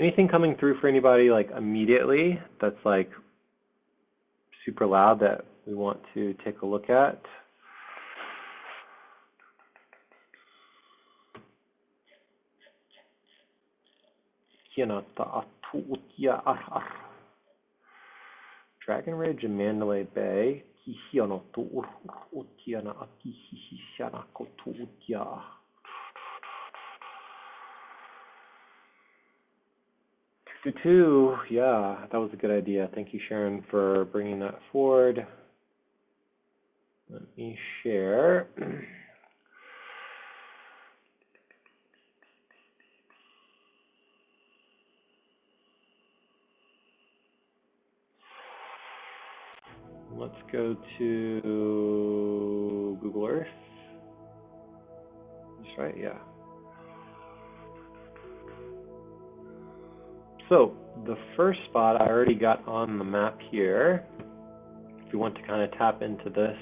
Anything coming through for anybody like immediately that's like super loud that we want to take a look at? Dragon Ridge and Mandalay Bay. Two, yeah, that was a good idea. Thank you, Sharon, for bringing that forward. Let me share. Let's go to Google Earth. That's right, yeah. So the first spot I already got on the map here. If you want to kind of tap into this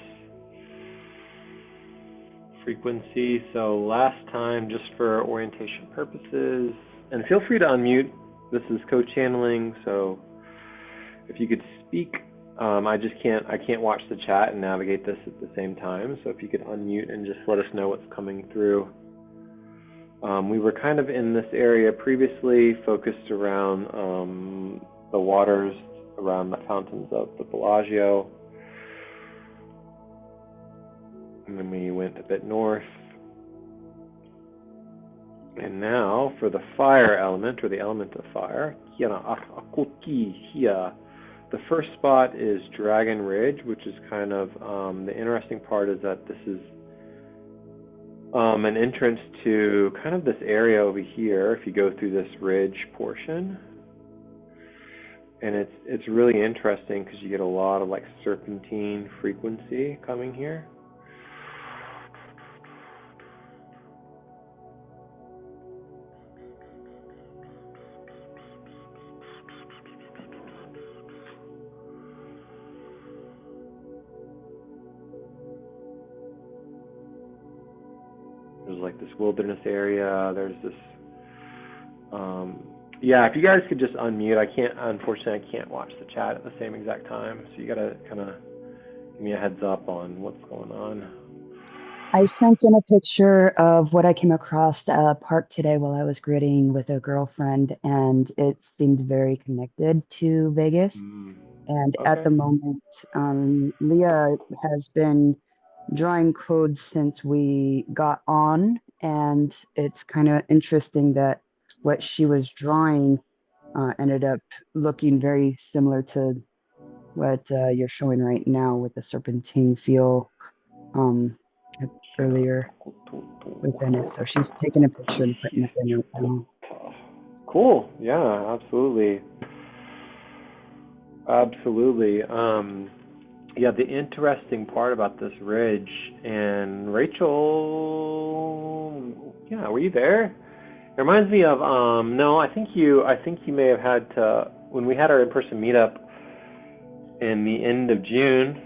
frequency. So last time, just for orientation purposes, and feel free to unmute. This is co-channeling, so if you could speak, I can't watch the chat and navigate this at the same time. So if you could unmute and just let us know what's coming through. We were kind of in this area previously, focused around the waters around the fountains of the Bellagio. And then we went a bit north. And now for the fire element, or the element of fire, the first spot is Dragon Ridge, which is kind of, the interesting part is that this is an entrance to kind of this area over here, if you go through this ridge portion. And it's really interesting because you get a lot of like serpentine frequency coming here. There's like this wilderness area. There's this, yeah, if you guys could just unmute. Unfortunately, I can't watch the chat at the same exact time. So you gotta kind of give me a heads up on what's going on. I sent in a picture of what I came across at a park today while I was gridding with a girlfriend, and it seemed very connected to Vegas. And at Okay. the moment, Leah has been drawing codes since we got on, and it's kind of interesting that what she was drawing ended up looking very similar to what you're showing right now with the serpentine feel um, earlier within it. So she's taking a picture and putting it in right now. Cool. Yeah, absolutely. Absolutely. Yeah, the interesting part about this ridge, and Rachel, yeah, were you there? It reminds me of no, I think you may have had to, when we had our in-person meetup in the end of June.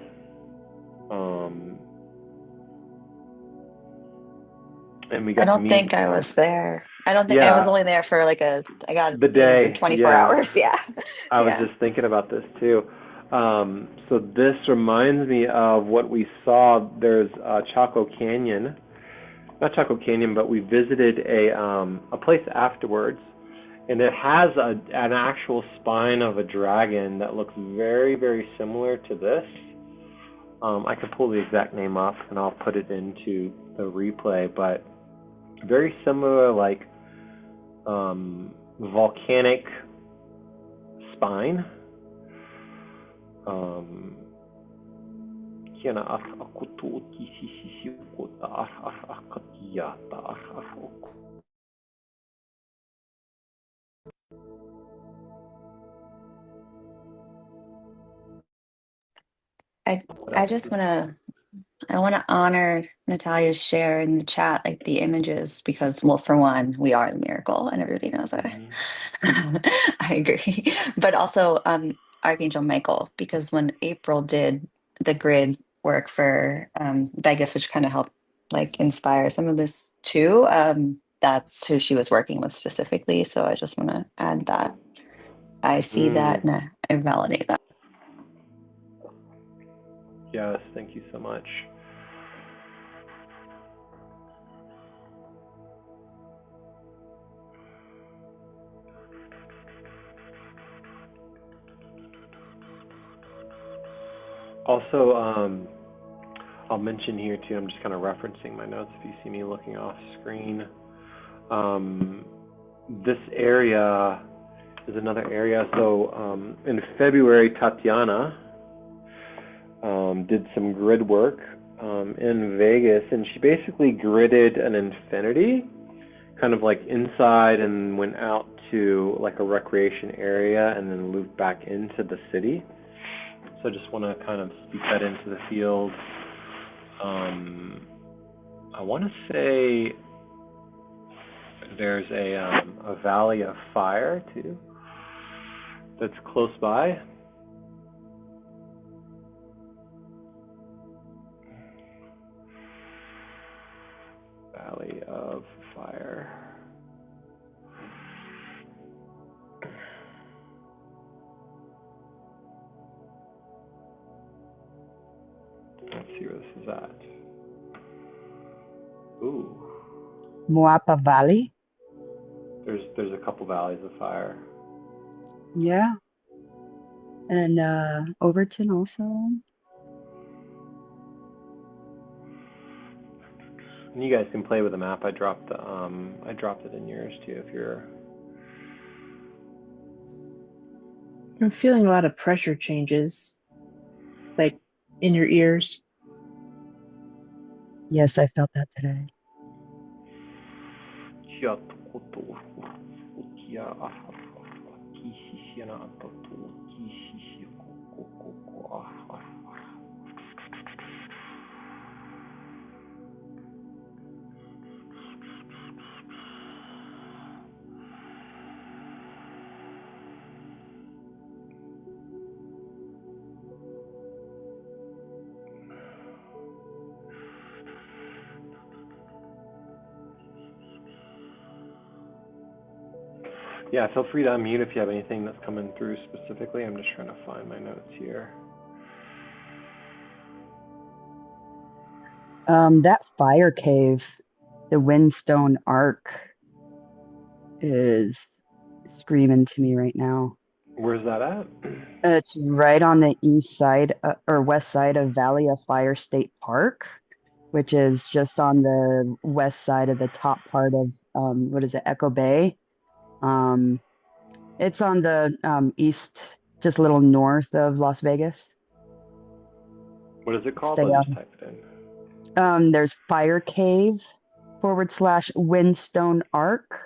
And we I got to don't meet. think I was there. I don't think I was Yeah, only there for like I got the in for day. 24 Yeah, hours. Yeah. I was Yeah. just thinking about this too. So this reminds me of what we saw. There's Chaco Canyon, not Chaco Canyon, but we visited a place afterwards, and it has an actual spine of a dragon that looks very, very similar to this. I could pull the exact name up and I'll put it into the replay, but very similar, like volcanic spine. I I just want to honor Natalia's share in the chat, like the images, because, well, for one, we are the miracle, and everybody knows that. I agree, but also Archangel Michael, because when April did the grid work for Vegas, which kind of helped like inspire some of this too, that's who she was working with specifically. So I just want to add that. I see that and I validate that. Yes, thank you so much. Also, I'll mention here too, I'm just kind of referencing my notes if you see me looking off screen. This area is another area. So in February, Tatiana did some grid work in Vegas, and she basically gridded an infinity, kind of like inside and went out to like a recreation area and then looped back into the city. So I just want to kind of speak that into the field. I want to say there's a valley of fire too that's close by. Valley of fire. Let's see where this is at. Ooh. Moapa Valley. There's a couple valleys of fire. Yeah. And Overton also. And you guys can play with the map. I dropped it in yours too if you're. I'm feeling a lot of pressure changes, like in your ears. Yes, I felt that today. Yeah, feel free to unmute if you have anything that's coming through specifically. I'm just trying to find my notes here. That fire cave, the Windstone Arc, is screaming to me right now. Where's that at? It's right on the east side or west side of Valley of Fire State Park, which is just on the west side of the top part of what is it, Echo Bay. It's on the east, just a little north of Las Vegas. What is it called? Stay I'll on. just type it in. There's Fire Cave / Windstone Arc.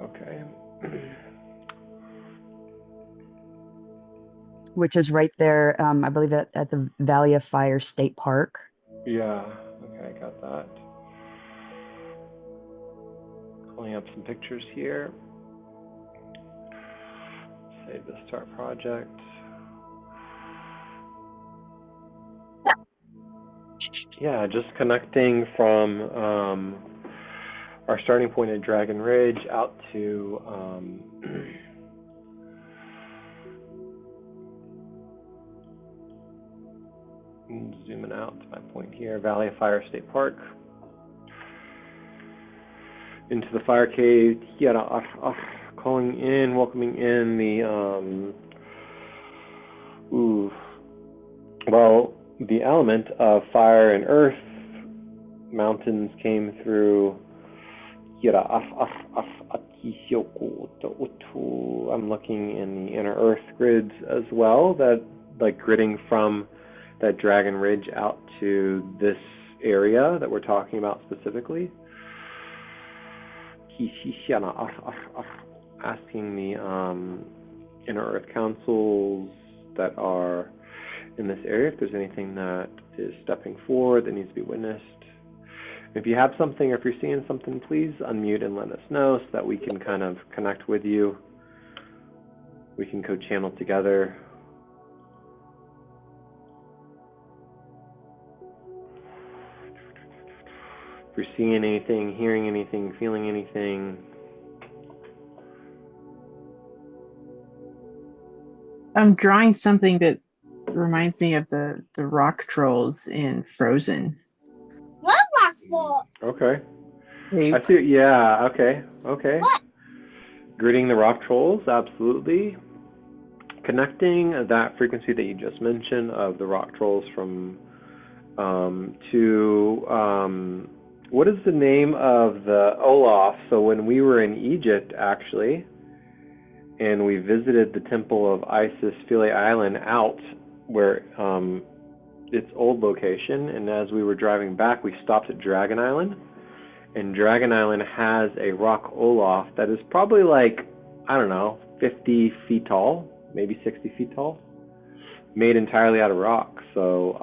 Okay. Which is right there, I believe at the Valley of Fire State Park. Yeah, okay, I got that. Pulling up some pictures here. Save the start project. Yeah, just connecting from our starting point at Dragon Ridge out to zooming out to my point here, Valley of Fire State Park. Into the fire cave, calling in, welcoming in the element of fire and earth. Mountains came through. I'm looking in the inner earth grids as well, that like gridding from that Dragon Ridge out to this area that we're talking about specifically. Asking the inner earth councils that are in this area if there's anything that is stepping forward that needs to be witnessed. If you have something or if you're seeing something, please unmute and let us know so that we can kind of connect with you. We can co-channel together. you're seeing anything, hearing anything, feeling anything. I'm drawing something that reminds me of the rock trolls in Frozen. What rock trolls? Okay. They, I see. Yeah. Okay. Okay. What? Gridding the rock trolls, absolutely. Connecting that frequency that you just mentioned of the rock trolls from to what is the name of the Olaf? So when we were in Egypt, actually, and we visited the temple of Isis, Philae Island, out where its old location, and as we were driving back, we stopped at Dragon Island, and Dragon Island has a rock Olaf that is probably like, I don't know, 50 feet tall, maybe 60 feet tall, made entirely out of rock. So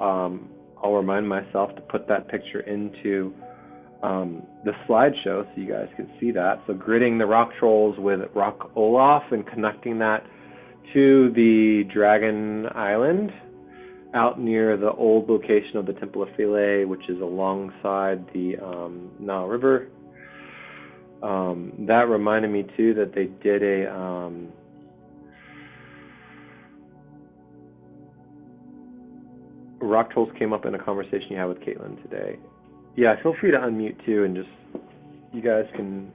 I'll remind myself to put that picture into the slideshow so you guys can see that. So gridding the rock trolls with rock Olaf and connecting that to the Dragon Island out near the old location of the Temple of Philae, which is alongside the Nile River. That reminded me too that they did a rock trolls came up in a conversation you had with Caitlin today. Yeah, feel free to unmute too, and just you guys can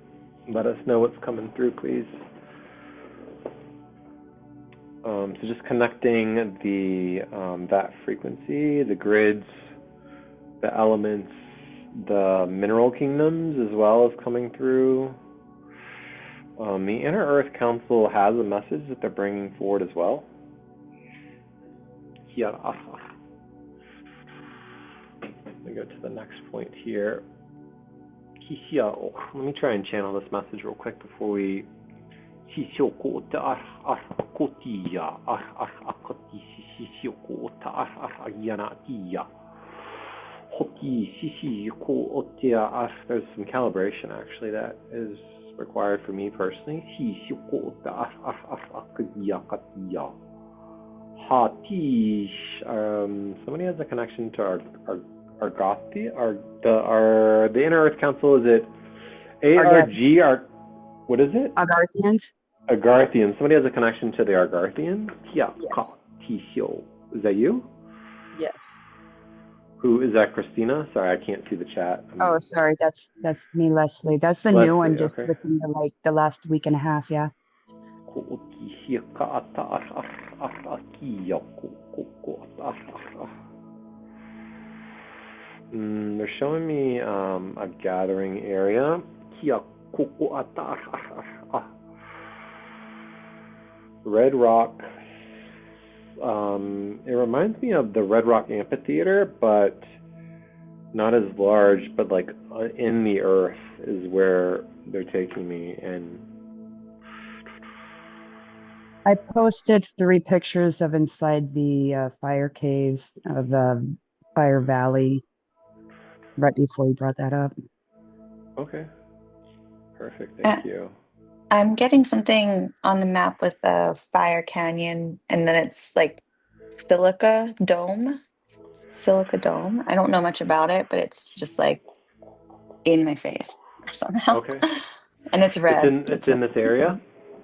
let us know what's coming through, please. So just connecting the that frequency, the grids, the elements, the mineral kingdoms as well as coming through. The Inner Earth Council has a message that they're bringing forward as well. Yeah. Let me go to the next point here. Let me try and channel this message real quick before we. There's some calibration actually that is required for me personally. Somebody has a connection to the Inner Earth Council. Is it ARG? What is it? Agarthians? Agarthian. Somebody has a connection to the Agarthian? Yes. Is that you? Yes. Who is that? Christina? Sorry, I can't see the chat. Oh, sorry, that's me, Leslie. That's the new one, just okay. within the last week and a half, yeah. They're showing me a gathering area. Red Rock. It reminds me of the Red Rock Amphitheater, but not as large, but like in the earth is where they're taking me. And I posted 3 pictures of inside the fire caves of Fire Valley right before you brought that up. okay, perfect. Thank you. I'm getting something on the map with the Fire Canyon, and then it's like Silica Dome. I don't know much about it, but it's just like in my face somehow. Okay. And it's red. It's in this area?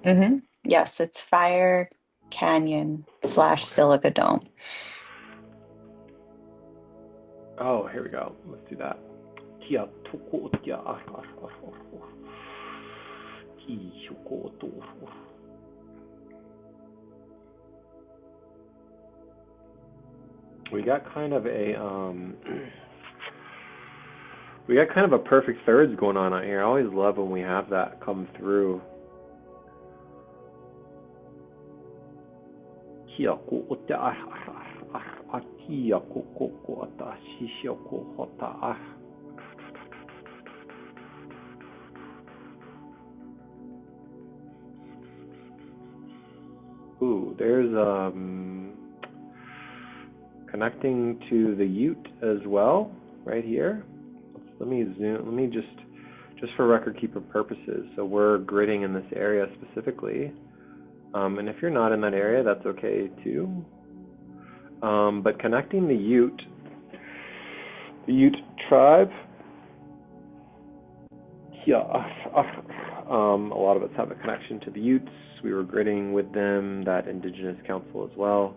Mm-hmm. Yes, it's Fire Canyon / Silica Dome. Oh, here we go. Let's do that. We got kind of a perfect thirds going on out here. I always love when we have that come through. Ooh, there's connecting to the Ute as well, right here. Let me zoom. Let me just for record keeper purposes. So we're gridding in this area specifically, and if you're not in that area, that's okay too. But connecting the Ute tribe yeah, a lot of us have a connection to the Utes. We were gridding with them, that Indigenous Council as well.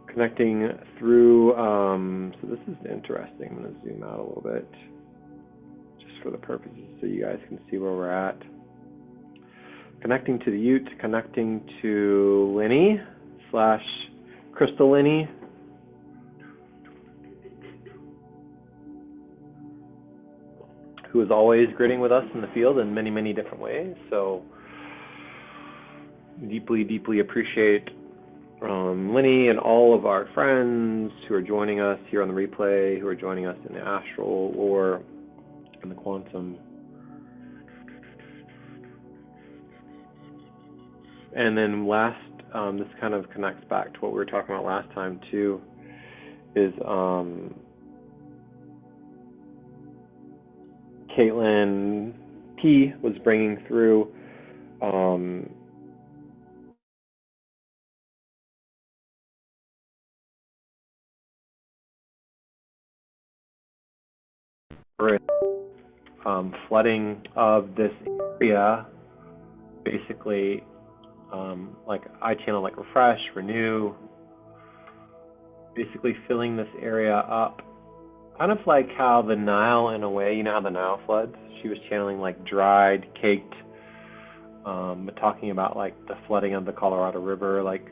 Connecting through, so this is interesting. I'm going to zoom out a little bit, just for the purposes so you guys can see where we're at. Connecting to the Ute, connecting to Linny / Crystal Linny. Who is always gridding with us in the field in many, many different ways. So deeply, deeply appreciate Linny and all of our friends who are joining us here on the replay, who are joining us in the astral or in the quantum. And then last, this kind of connects back to what we were talking about last time too, is Caitlin P was bringing through flooding of this area, basically, like I channel like refresh, renew, basically filling this area up. Kind of like how the Nile, in a way, you know how the Nile floods? She was channeling like dried, caked, but talking about like the flooding of the Colorado River. Like,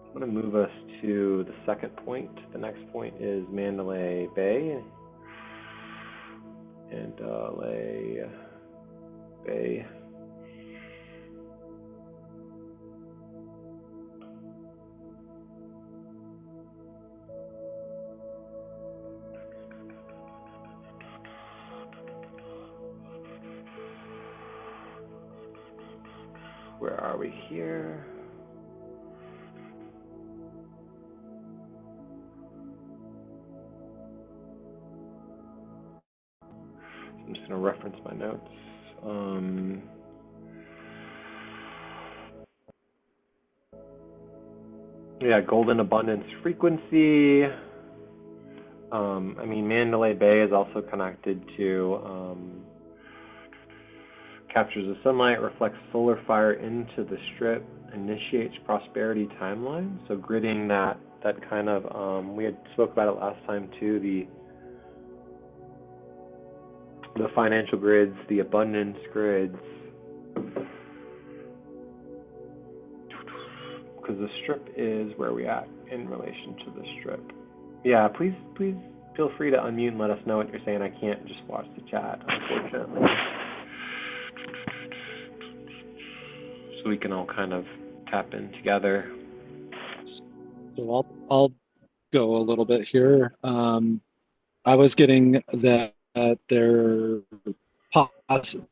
I'm going to move us to the second point. The next point is Mandalay Bay. Mandalay Bay. Where are we here? I'm just going to reference my notes. Yeah, golden abundance frequency. I mean, Mandalay Bay is also connected to captures the sunlight, reflects solar fire into the strip, initiates prosperity timeline. So gridding that kind of, we had spoke about it last time too, the financial grids, the abundance grids, because the strip is where we at in relation to the strip. Yeah, please feel free to unmute and let us know what you're saying. I can't just watch the chat, unfortunately. So we can all kind of tap in together. So I'll go a little bit here. I was getting that their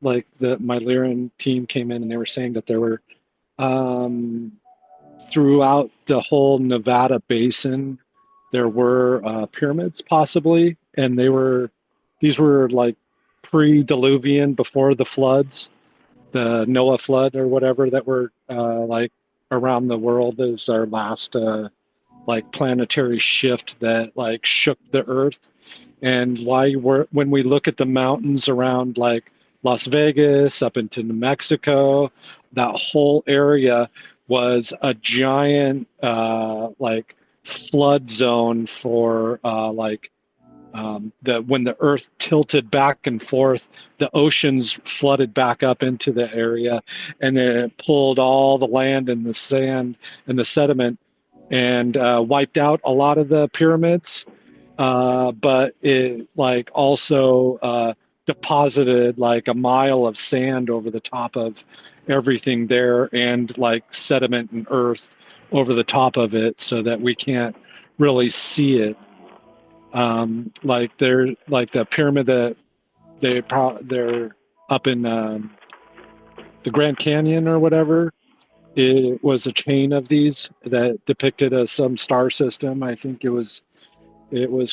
like my Lyran team came in and they were saying that there were throughout the whole Nevada basin there were pyramids possibly, and these were like pre-Diluvian, before the floods, the Noah flood or whatever, that were like around the world. Is our last like planetary shift that like shook the earth. And when we look at the mountains around like Las Vegas up into New Mexico, that whole area was a giant like flood zone for when the earth tilted back and forth, the oceans flooded back up into the area, and then it pulled all the land and the sand and the sediment and wiped out a lot of the pyramids. But it like also deposited like a mile of sand over the top of everything there, and like sediment and earth over the top of it, so that we can't really see it. Like the pyramid that they're up in the Grand Canyon or whatever. It was a chain of these that depicted some star system. I think it was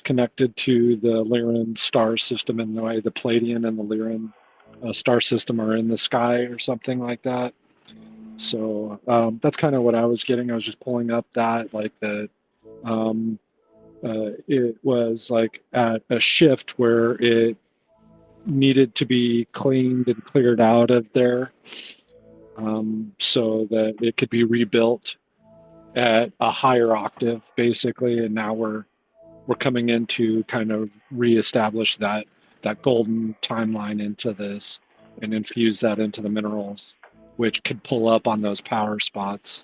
connected to the Lyran star system in the way the Palladian and the Lyran star system are in the sky or something like that. So that's kind of what I was getting. I was just pulling up that like the it was like at a shift where it needed to be cleaned and cleared out of there, so that it could be rebuilt at a higher octave, basically. And now we're coming in to kind of reestablish that golden timeline into this and infuse that into the minerals, which could pull up on those power spots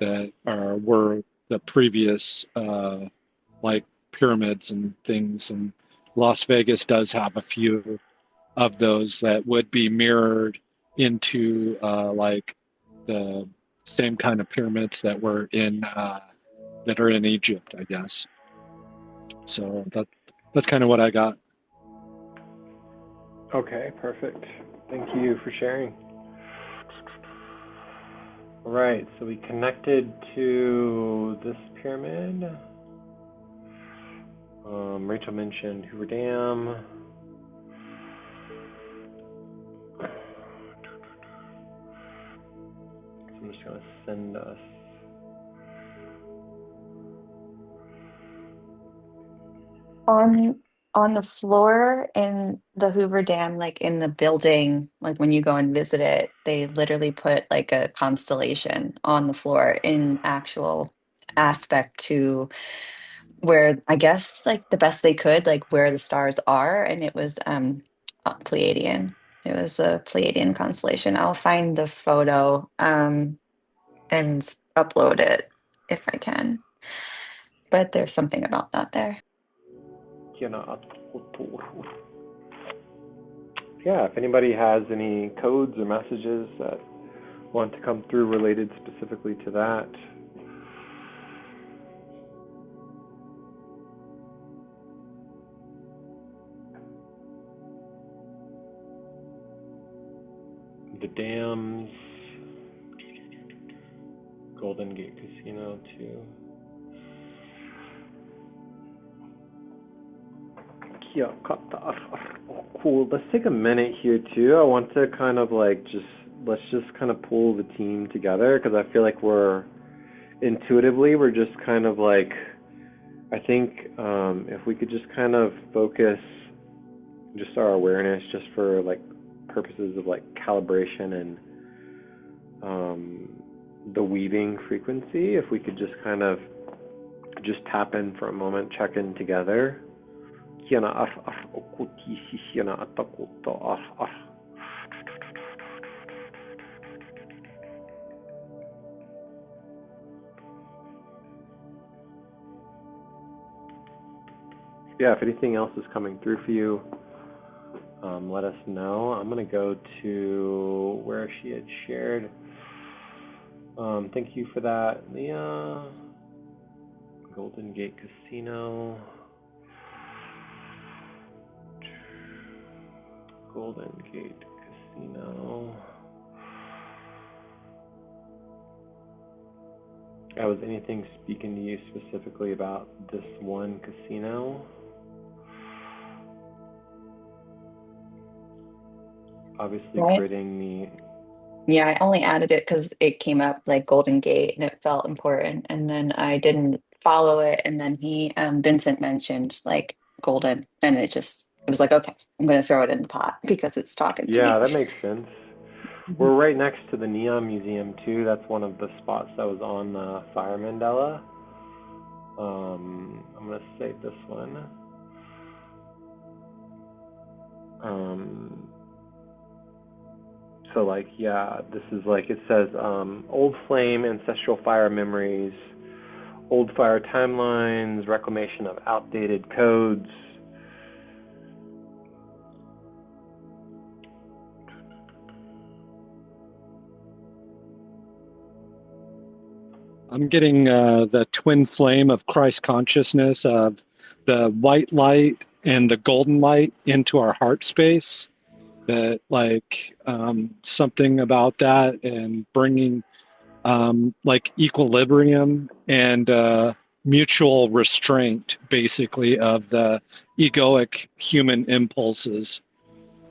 that were the previous like pyramids and things. And Las Vegas does have a few of those that would be mirrored into like the same kind of pyramids that were in that are in Egypt, I guess. So that's kind of what I got. Okay, perfect. Thank you for sharing. All right, so we connected to this pyramid. Rachel mentioned Hoover Dam. So I'm just going to send us. On the floor in the Hoover Dam, like in the building, like when you go and visit it, they literally put like a constellation on the floor in actual aspect to where I guess like the best they could, like where the stars are, and it was Pleiadian. It was a Pleiadian constellation. I'll find the photo and upload it if I can. But there's something about that there. Yeah, if anybody has any codes or messages that want to come through related specifically to that. The dams, Golden Gate Casino too. Cool. Let's take a minute here too. I want to kind of like let's just kind of pull the team together, because I feel like we're just kind of like, I think if we could just kind of focus just our awareness just for like purposes of like calibration and the weaving frequency, if we could just kind of just tap in for a moment, check in together. Yeah, if anything else is coming through for you, let us know. I'm going to go to where she had shared. Thank you for that, Leah. Golden Gate Casino. Golden Gate Casino. Was anything speaking to you specifically about this one casino? Obviously, Right. gridding the. Yeah, I only added it because it came up like Golden Gate and it felt important. And then I didn't follow it. And then Vincent mentioned like Golden, and it was like, okay, I'm going to throw it in the pot because it's talking to me. Yeah, that makes sense. We're right next to the Neon Museum too. That's one of the spots that was on Fire Mandela. I'm going to save this one. So like, yeah, this is like, it says old flame, ancestral fire memories, old fire timelines, reclamation of outdated codes. I'm getting the twin flame of Christ consciousness, of the white light and the golden light into our heart space. That like something about that, and bringing like equilibrium and mutual restraint, basically, of the egoic human impulses.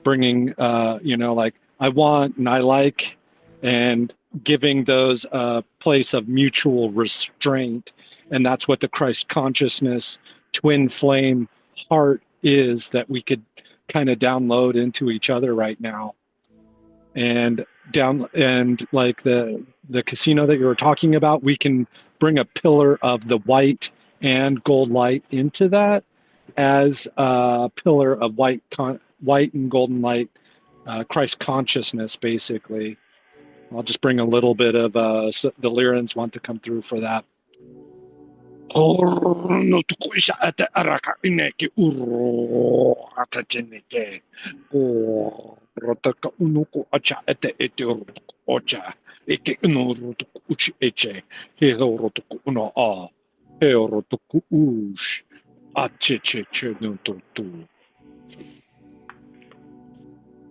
Bringing like I want and I like, and giving those a place of mutual restraint And that's what the Christ consciousness twin flame heart is, that we could kind of download into each other right now. And like the casino that you were talking about, we can bring a pillar of the white and gold light into that as a pillar of white and golden light, Christ consciousness, basically. I'll just bring a little bit of the Lyrans want to come through for that.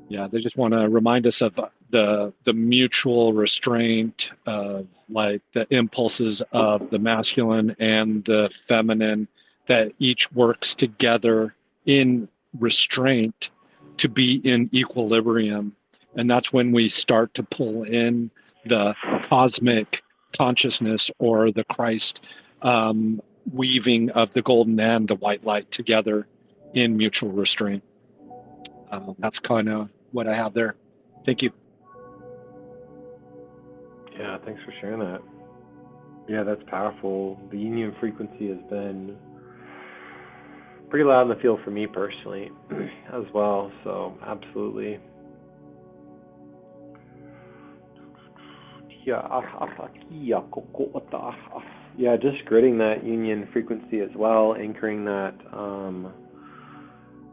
Yeah, they just want to remind us of the mutual restraint of like the impulses of the masculine and the feminine, that each works together in restraint to be in equilibrium. And that's when we start to pull in the cosmic consciousness, or the Christ weaving of the golden and the white light together in mutual restraint. That's kind of what I have there. Thank you. Yeah, thanks for sharing that. Yeah, that's powerful. The union frequency has been pretty loud in the field for me personally as well, so absolutely. Yeah, just gritting that union frequency as well, anchoring that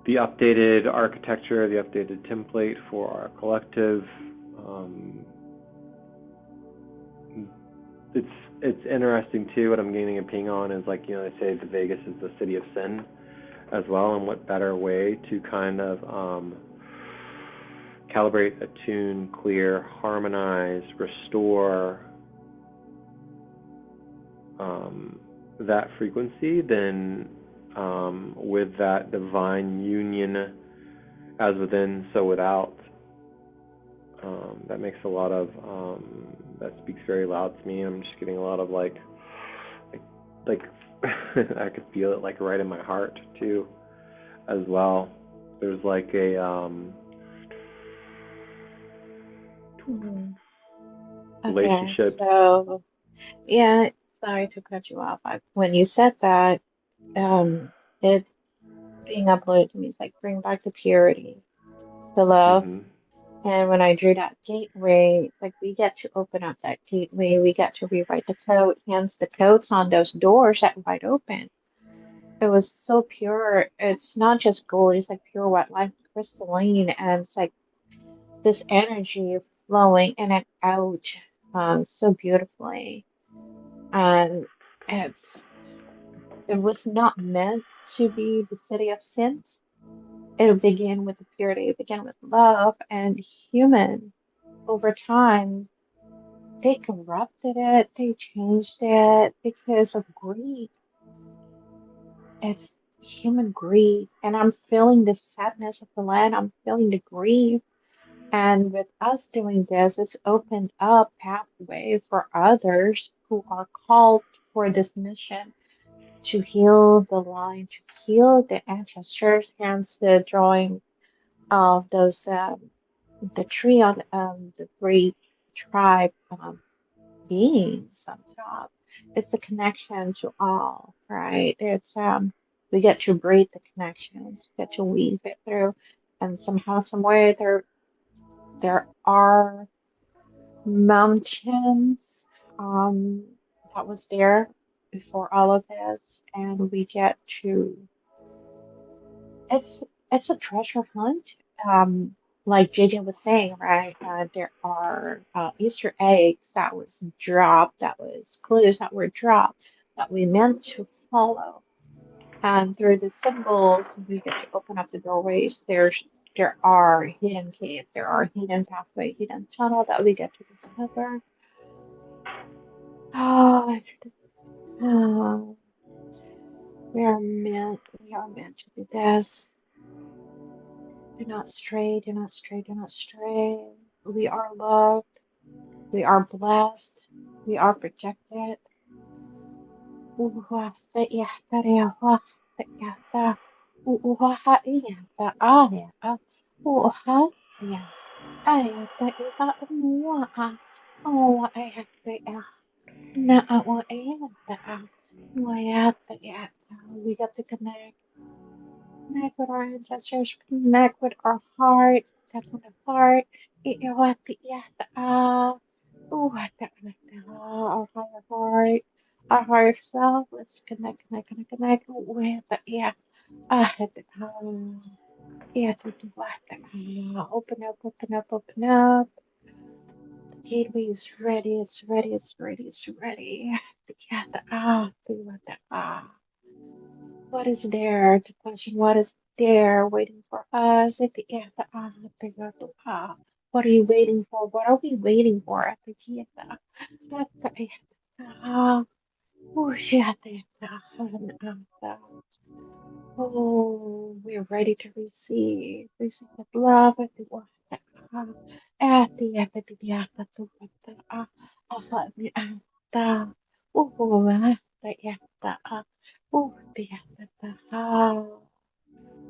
the updated architecture, the updated template for our collective. It's interesting too. What I'm gaining a ping on is, like, they say the Vegas is the city of sin as well, and what better way to kind of calibrate, attune, clear, harmonize, restore that frequency than with that divine union as within, so without. That makes a lot of that speaks very loud to me. I'm just getting a lot of like I could feel it like right in my heart too, as well. There's like a relationship. So yeah, sorry to cut you off. When you said that, it being uploaded to me is like bring back the purity, the love. Mm-hmm. And when I drew that gateway, it's like we get to open up that gateway, we get to rewrite the code, hence the codes on those doors that wide open. It was so pure. It's not just gold, it's like pure white light, crystalline, and it's like this energy flowing in and out so beautifully. And it was not meant to be the city of sins. It began with the purity, it began with love, and human over time they corrupted it, they changed it because of greed. It's human greed. And I'm feeling the sadness of the land, I'm feeling the grief. And with us doing this, it's opened up pathway for others who are called for this mission to heal the line, to heal the ancestors, hence the drawing of those the tree on the three tribe beings on top. It's the connection to all, right? It's we get to breathe the connections, we get to weave it through, and somehow, some way, there are mountains that was there before all of this, and we get to it's it's a treasure hunt. Um, like JJ was saying, right? There are Easter eggs that was dropped, that was clues that were dropped that we meant to follow. And through the symbols, we get to open up the doorways. There are hidden caves, there are hidden pathway, hidden tunnel that we get to discover. Oh, we are meant to do this. Do not stray, do not stray, do not stray. We are loved, we are blessed, we are protected. We got to connect with our ancestors, connect with our heart, tap on the heart, our higher heart, our higher self. Let's connect with the open up, open up, open up. The gateway is ready, it's ready, it's ready, it's ready. What is there to question? What is there waiting for us? What are you waiting for? What are we waiting for? Oh, we're ready to receive. Receive that love.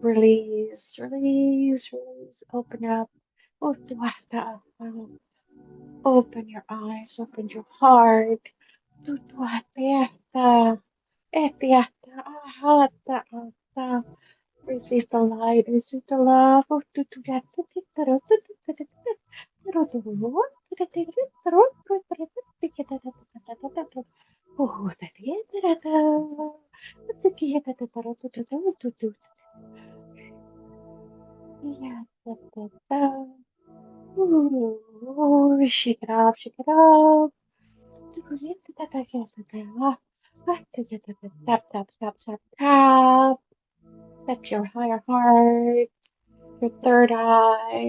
Release, release, release. Open up. Open your eyes, open your heart. Receive the light, receive the love. Shake it off, shake it off. Tap, tap, tap, tap, tap. That's your higher heart, your third eye,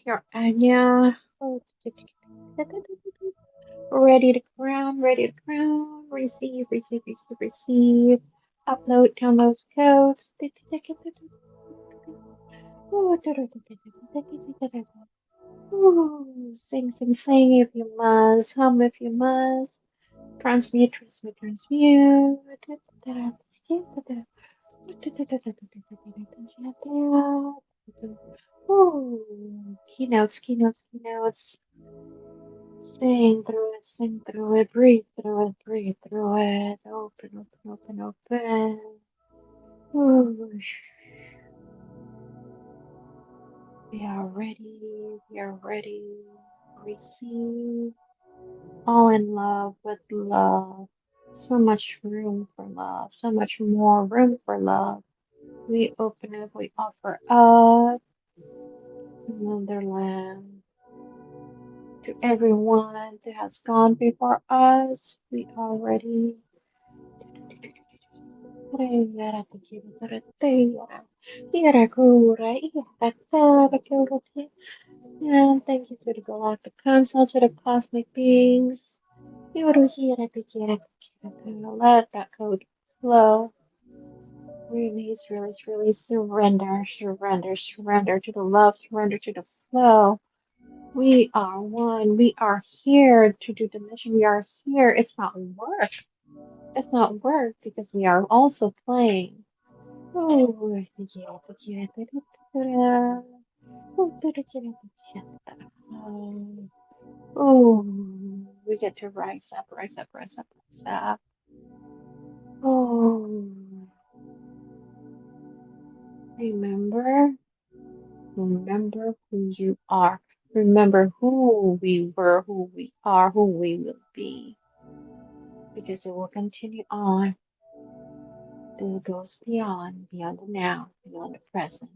your Anya. Ready to crown, ready to crown. Receive, receive, receive, receive. Upload, download, codes. Ooh, sing, sing, sing if you must. Hum if you must. Transmute, transmute, transmute. Ooh, keynotes, keynotes, keynotes. Sing through it, breathe through it. Open, open, open, open. Ooh, we are ready, we are ready. Receive all in love with love. So much room for love, so much more room for love. We open up, we offer up Motherland to everyone that has gone before us. We are ready. And thank you to the Galactic Council, to the cosmic beings. Let that code flow. Release, release, release. Surrender, surrender, surrender to the love, surrender to the flow. We are one. We are here to do the mission. We are here. It's not work. It's not work because we are also playing. Oh, oh, we get to rise up, rise up, rise up, rise up. Oh, remember, remember who you are. Remember who we were, who we are, who we will be. Because it will continue on. It goes beyond, beyond the now, beyond the present.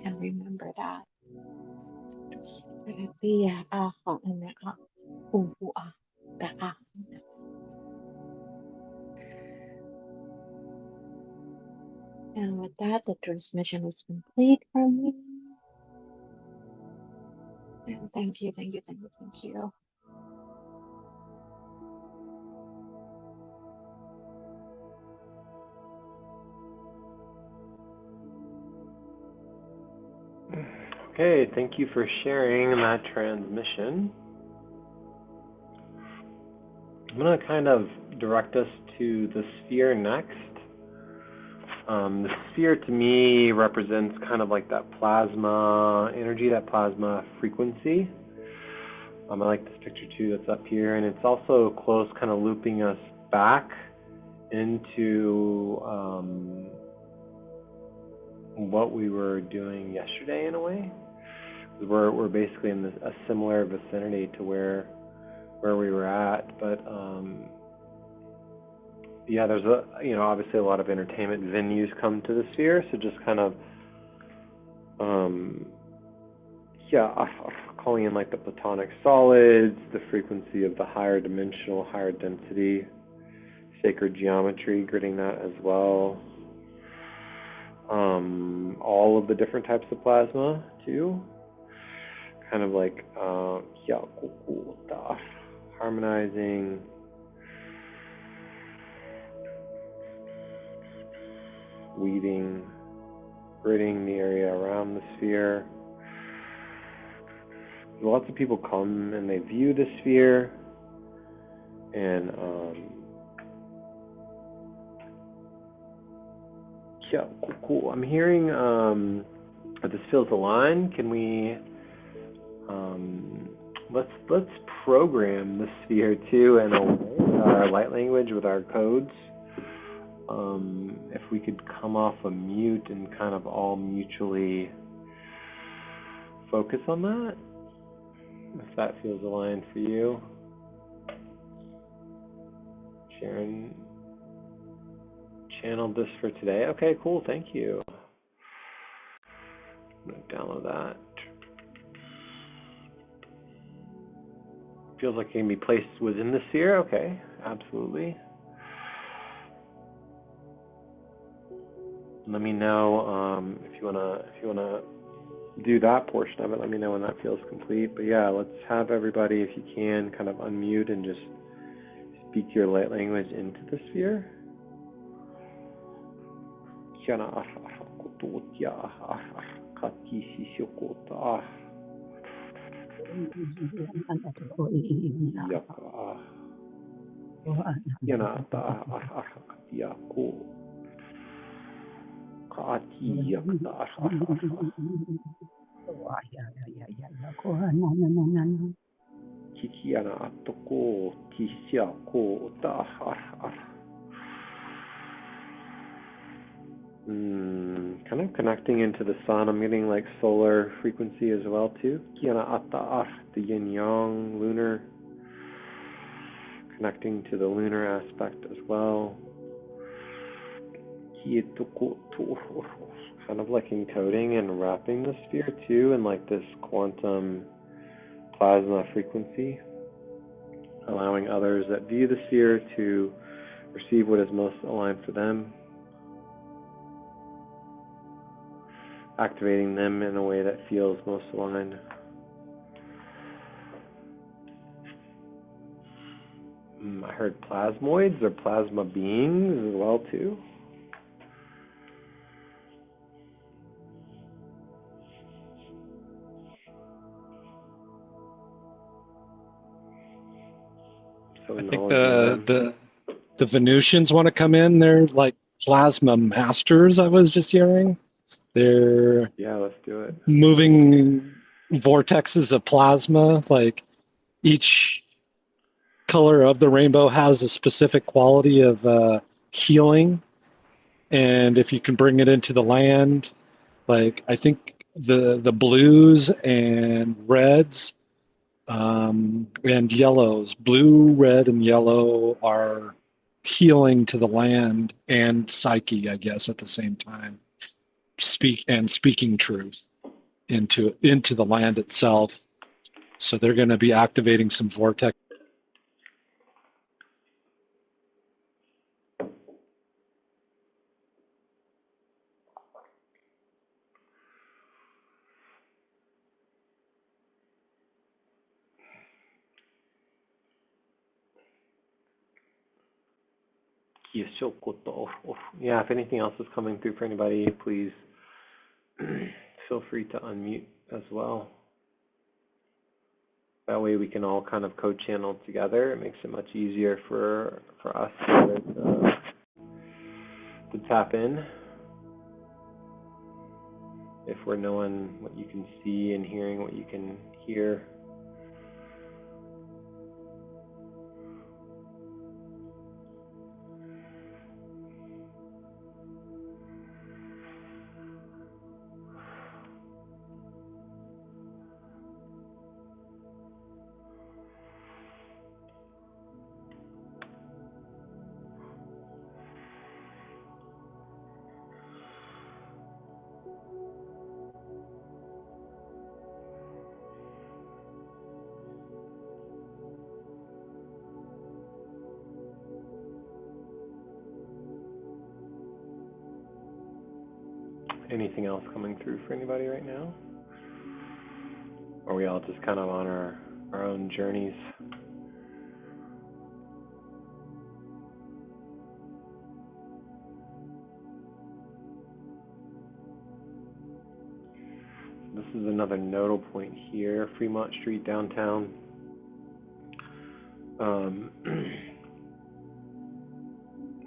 And remember that. And with that, the transmission is complete from me. And thank you, thank you, thank you, thank you. Okay, thank you for sharing that transmission. I'm going to kind of direct us to the sphere next. The sphere to me represents kind of like that plasma energy, that plasma frequency. I like this picture too that's up here, and it's also close, kind of looping us back into what we were doing yesterday in a way. We're basically in a similar vicinity to where we were at, but yeah, there's obviously a lot of entertainment venues come to the sphere, so just kind of calling in like the platonic solids, the frequency of the higher dimensional, higher density, sacred geometry, gridding that as well. All of the different types of plasma too. Kind of like harmonizing, weaving, gridding the area around the sphere. Lots of people come and they view the sphere, and cool. I'm hearing that this feels aligned. Can we let's program the sphere too in a way with our light language, with our codes. If we could come off a mute and kind of all mutually focus on that, if that feels aligned for you. Sharon channeled this for today. Okay, cool, thank you. I'm gonna download that. Feels like it can be placed within the sphere. Okay, absolutely. Let me know if you wanna do that portion of it. Let me know when that feels complete. But yeah, let's have everybody, if you can, kind of unmute and just speak your light language into the sphere. Kind of connecting into the sun. I'm getting like solar frequency as well too. The yin yang, lunar. Connecting to the lunar aspect as well. Kind of like encoding and wrapping the sphere too in like this quantum plasma frequency, allowing others that view the sphere to receive what is most aligned for them, activating them in a way that feels most aligned. I heard plasmoids or plasma beings as well too. So I think the Venusians want to come in. They're like plasma masters, I was just hearing. They're let's do it. Moving vortexes of plasma. Like each color of the rainbow has a specific quality of healing. And if you can bring it into the land, like I think the blues and reds and yellows, blue, red, and yellow are healing to the land and psyche, I guess, at the same time. Speaking truth into the land itself. So they're going to be activating some vortex. Yeah, if anything else is coming through for anybody, please feel free to unmute as well. That way we can all kind of co-channel together. It makes it much easier for us to tap in. If we're knowing what you can see and hearing what you can hear. Anything else coming through for anybody right now? Or are we all just kind of on our own journeys? This is another nodal point here, Fremont Street downtown.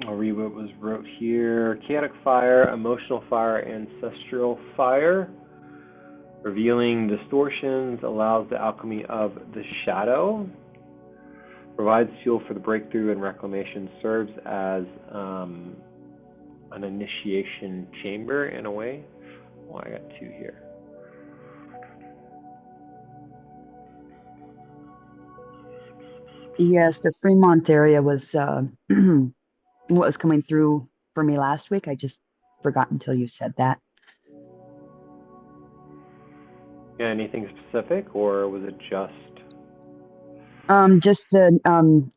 I'll read what was wrote here. Chaotic fire, emotional fire, ancestral fire. Revealing distortions, allows the alchemy of the shadow. Provides fuel for the breakthrough and reclamation. Serves as an initiation chamber in a way. Well, I got two here. Yes, the Fremont area was what was coming through for me last week. I just forgot until you said that. Yeah, anything specific, or was it just? Just the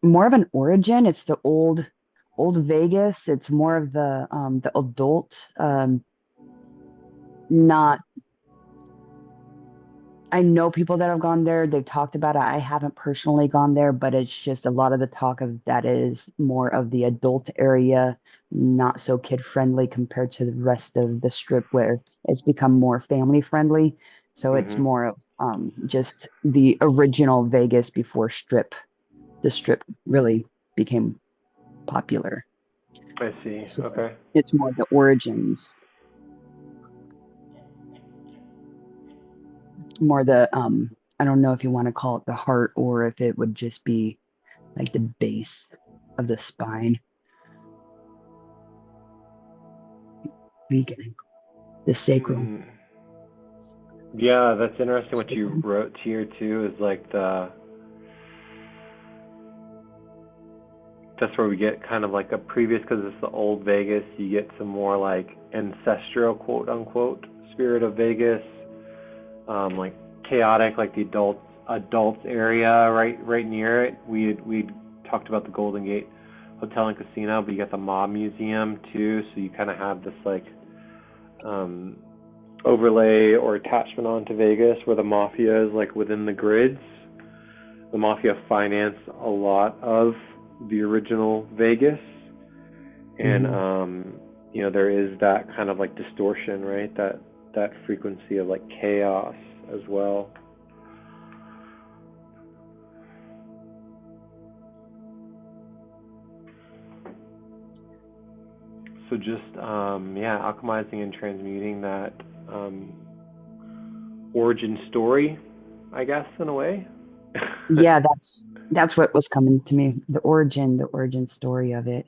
more of an origin. It's the old Vegas. It's more of the adult, not. I know people that have gone there. They've talked about it. I haven't personally gone there, but it's just a lot of the talk of that is more of the adult area, not so kid friendly compared to the rest of the strip where it's become more family friendly. So it's more of just the original Vegas before the strip really became popular. I see. So Okay. it's more the origins, more the I don't know if you want to call it the heart or if it would just be like the base of the spine. Beginning. The sacrum. Yeah, that's interesting. What you Sacrum. wrote here too is like that's where we get kind of like a previous, because it's the old Vegas, you get some more like ancestral, quote unquote, spirit of Vegas, like chaotic, like the adults area right near it. We talked about the Golden Gate Hotel and Casino, but you got the Mob Museum too, so you kind of have this like overlay or attachment onto Vegas where the mafia is like within the grids. The mafia financed a lot of the original Vegas, and you know, there is that kind of like distortion, right? That frequency of like chaos as well. So just yeah, alchemizing and transmuting that origin story, I guess, in a way. Yeah, that's what was coming to me. The origin story of it.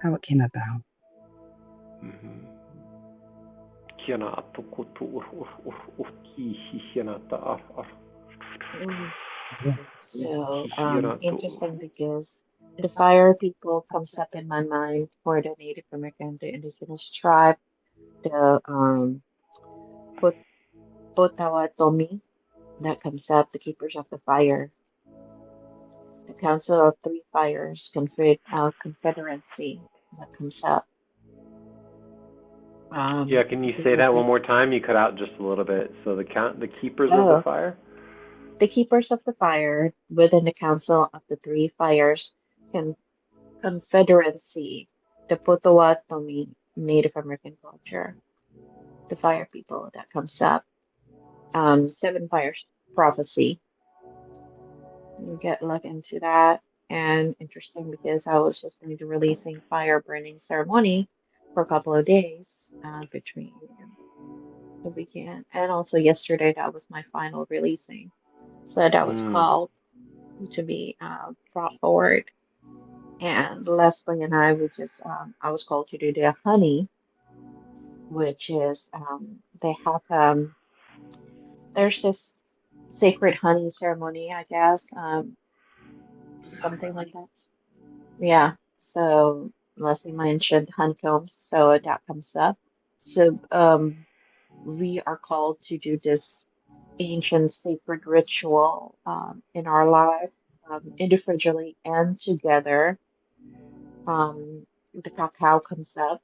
How it came about. So interesting because the fire people comes up in my mind for the Native American, the indigenous tribe, the Potawatomi that comes up, the keepers of the fire, the Council of Three Fires, Confederacy that comes up. Yeah, can you say that one more time? You cut out just a little bit. So the keepers of the fire? The keepers of the fire within the Council of the Three Fires, Confederacy, the Potawatomi Native American culture, the fire people that comes up, Seven Fires prophecy, you look into that. And interesting because I was just going to releasing fire burning ceremony for a couple of days between the weekend and also yesterday. That was my final releasing, so that was Mm. called to be brought forward. And Leslie and I, we just I was called to do the honey, which is they have there's this sacred honey ceremony, I guess, something like that. Yeah. So Leslie mentioned honeycombs, so that comes up. So we are called to do this ancient sacred ritual in our life, individually and together. The cacao comes up.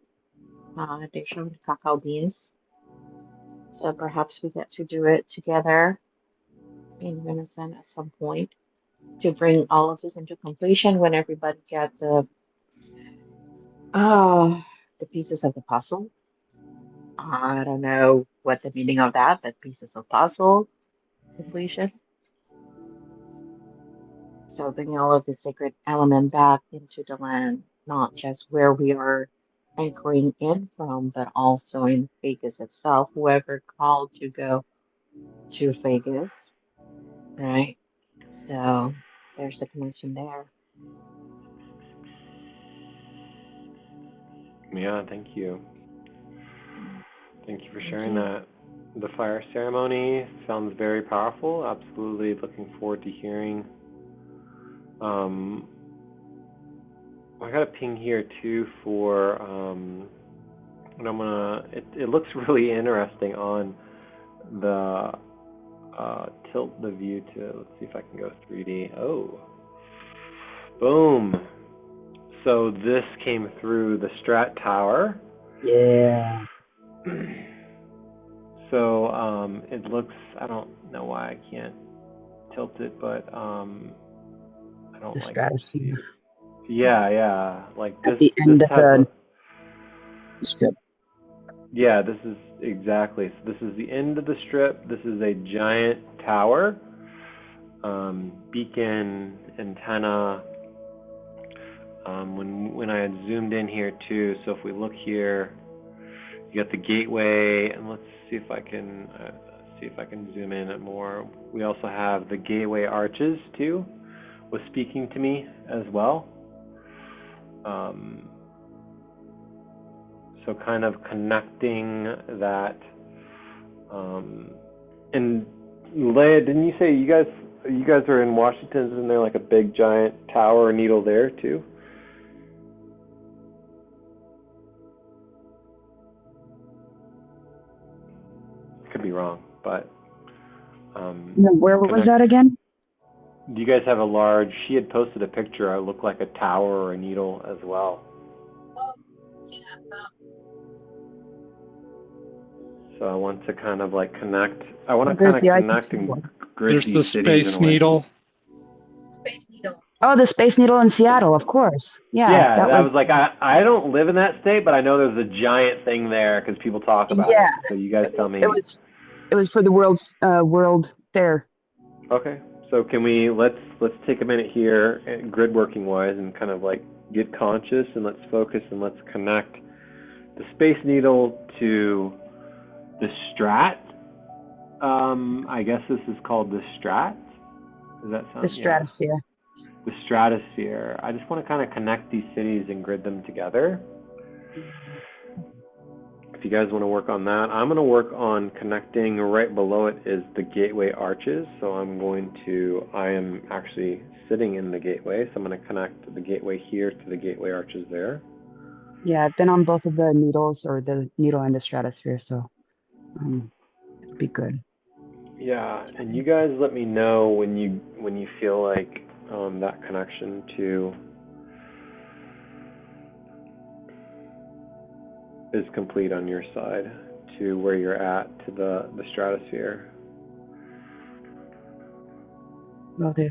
They show the cacao beans. So perhaps we get to do it together in unison at some point to bring all of this into completion when everybody get uh, the pieces of the puzzle. I don't know what the meaning of that, but pieces of puzzle completion. So bringing all of the sacred element back into the land, not just where we are anchoring in from, but also in Vegas itself, whoever called to go to Vegas, right? So there's the connection there. Yeah, thank you. Thank you for Me sharing too. that. The fire ceremony sounds very powerful. Absolutely looking forward to hearing. I got a ping here too for, and I'm gonna, it looks really interesting on the, tilt the view to, let's see if I can go 3D. Oh, boom. So this came through the Strat Tower. Yeah. So it looks, I don't know why I can't tilt it, but I don't The like, stratosphere yeah, like at this the this end of has the a, strip. yeah, this is exactly, so this is the end of the strip. This is a giant tower, beacon, antenna. When I had zoomed in here too, so if we look here, you got the gateway, and let's see if I can zoom in at more. We also have the gateway arches too, was speaking to me as well. So kind of connecting that. And Leia, didn't you say you guys are in Washington? Isn't there like a big giant tower or needle there too? Could be wrong, but No, where was connect. that again? Do you guys have a large? She had posted a picture. It looked like a tower or a needle as well. So I want to kind of like connect. I want Oh, to kind there's of the Eiffel connect and Tower. grid There's these the cities in a Space way. Needle. Oh, the Space Needle in Seattle, of course. Yeah, Yeah, that I was was. like, I don't live in that state, but I know there's a giant thing there because people talk about Yeah, it. So you guys tell it me. was for the World Fair. Okay, so can we let's take a minute here, grid working wise, and kind of like get conscious and let's focus and let's connect the Space Needle to the Strat. I guess this is called the Strat. Does that The sound? Yeah. stratosphere. The stratosphere. I just want to kind of connect these cities and grid them together. If you guys want to work on that, I'm going to work on connecting. Right below it is the gateway arches. So I am actually sitting in the gateway. So I'm going to connect the gateway here to the gateway arches there. Yeah, I've been on both of the needles, or the needle and the stratosphere, so it'll be good. Yeah, and you guys let me know when you feel like that connection to is complete on your side to where you're at to the stratosphere. Will do.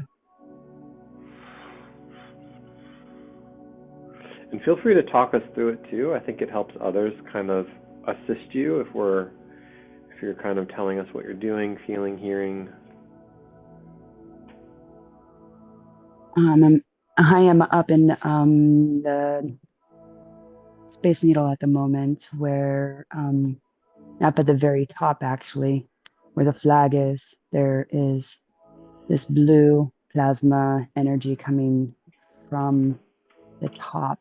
And feel free to talk us through it too. I think it helps others kind of assist you if you're kind of telling us what you're doing, feeling, hearing. I am up in the Space Needle at the moment, where up at the very top, actually, where the flag is, there is this blue plasma energy coming from the top.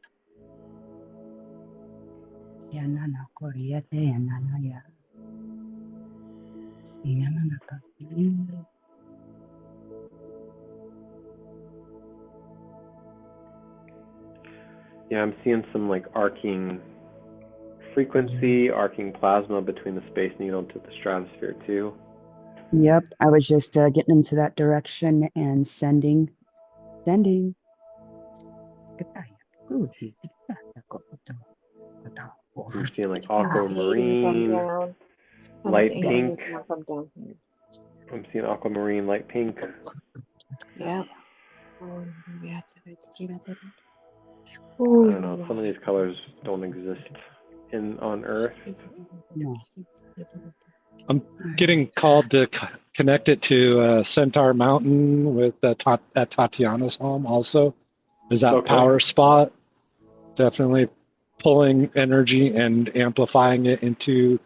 Yeah, I'm seeing some like arcing frequency, arcing plasma between the Space Needle to the stratosphere too. Yep, I was just getting into that direction and sending. I'm seeing like I'm hating come aquamarine, down. light I'm pink. hating to come down here. I'm seeing aquamarine, light pink. Yeah. I don't know. Some of these colors don't exist on Earth. No. I'm getting called to connect it to Centaur Mountain with at Tatiana's home also. Is that Okay. power spot? Definitely pulling energy and amplifying it into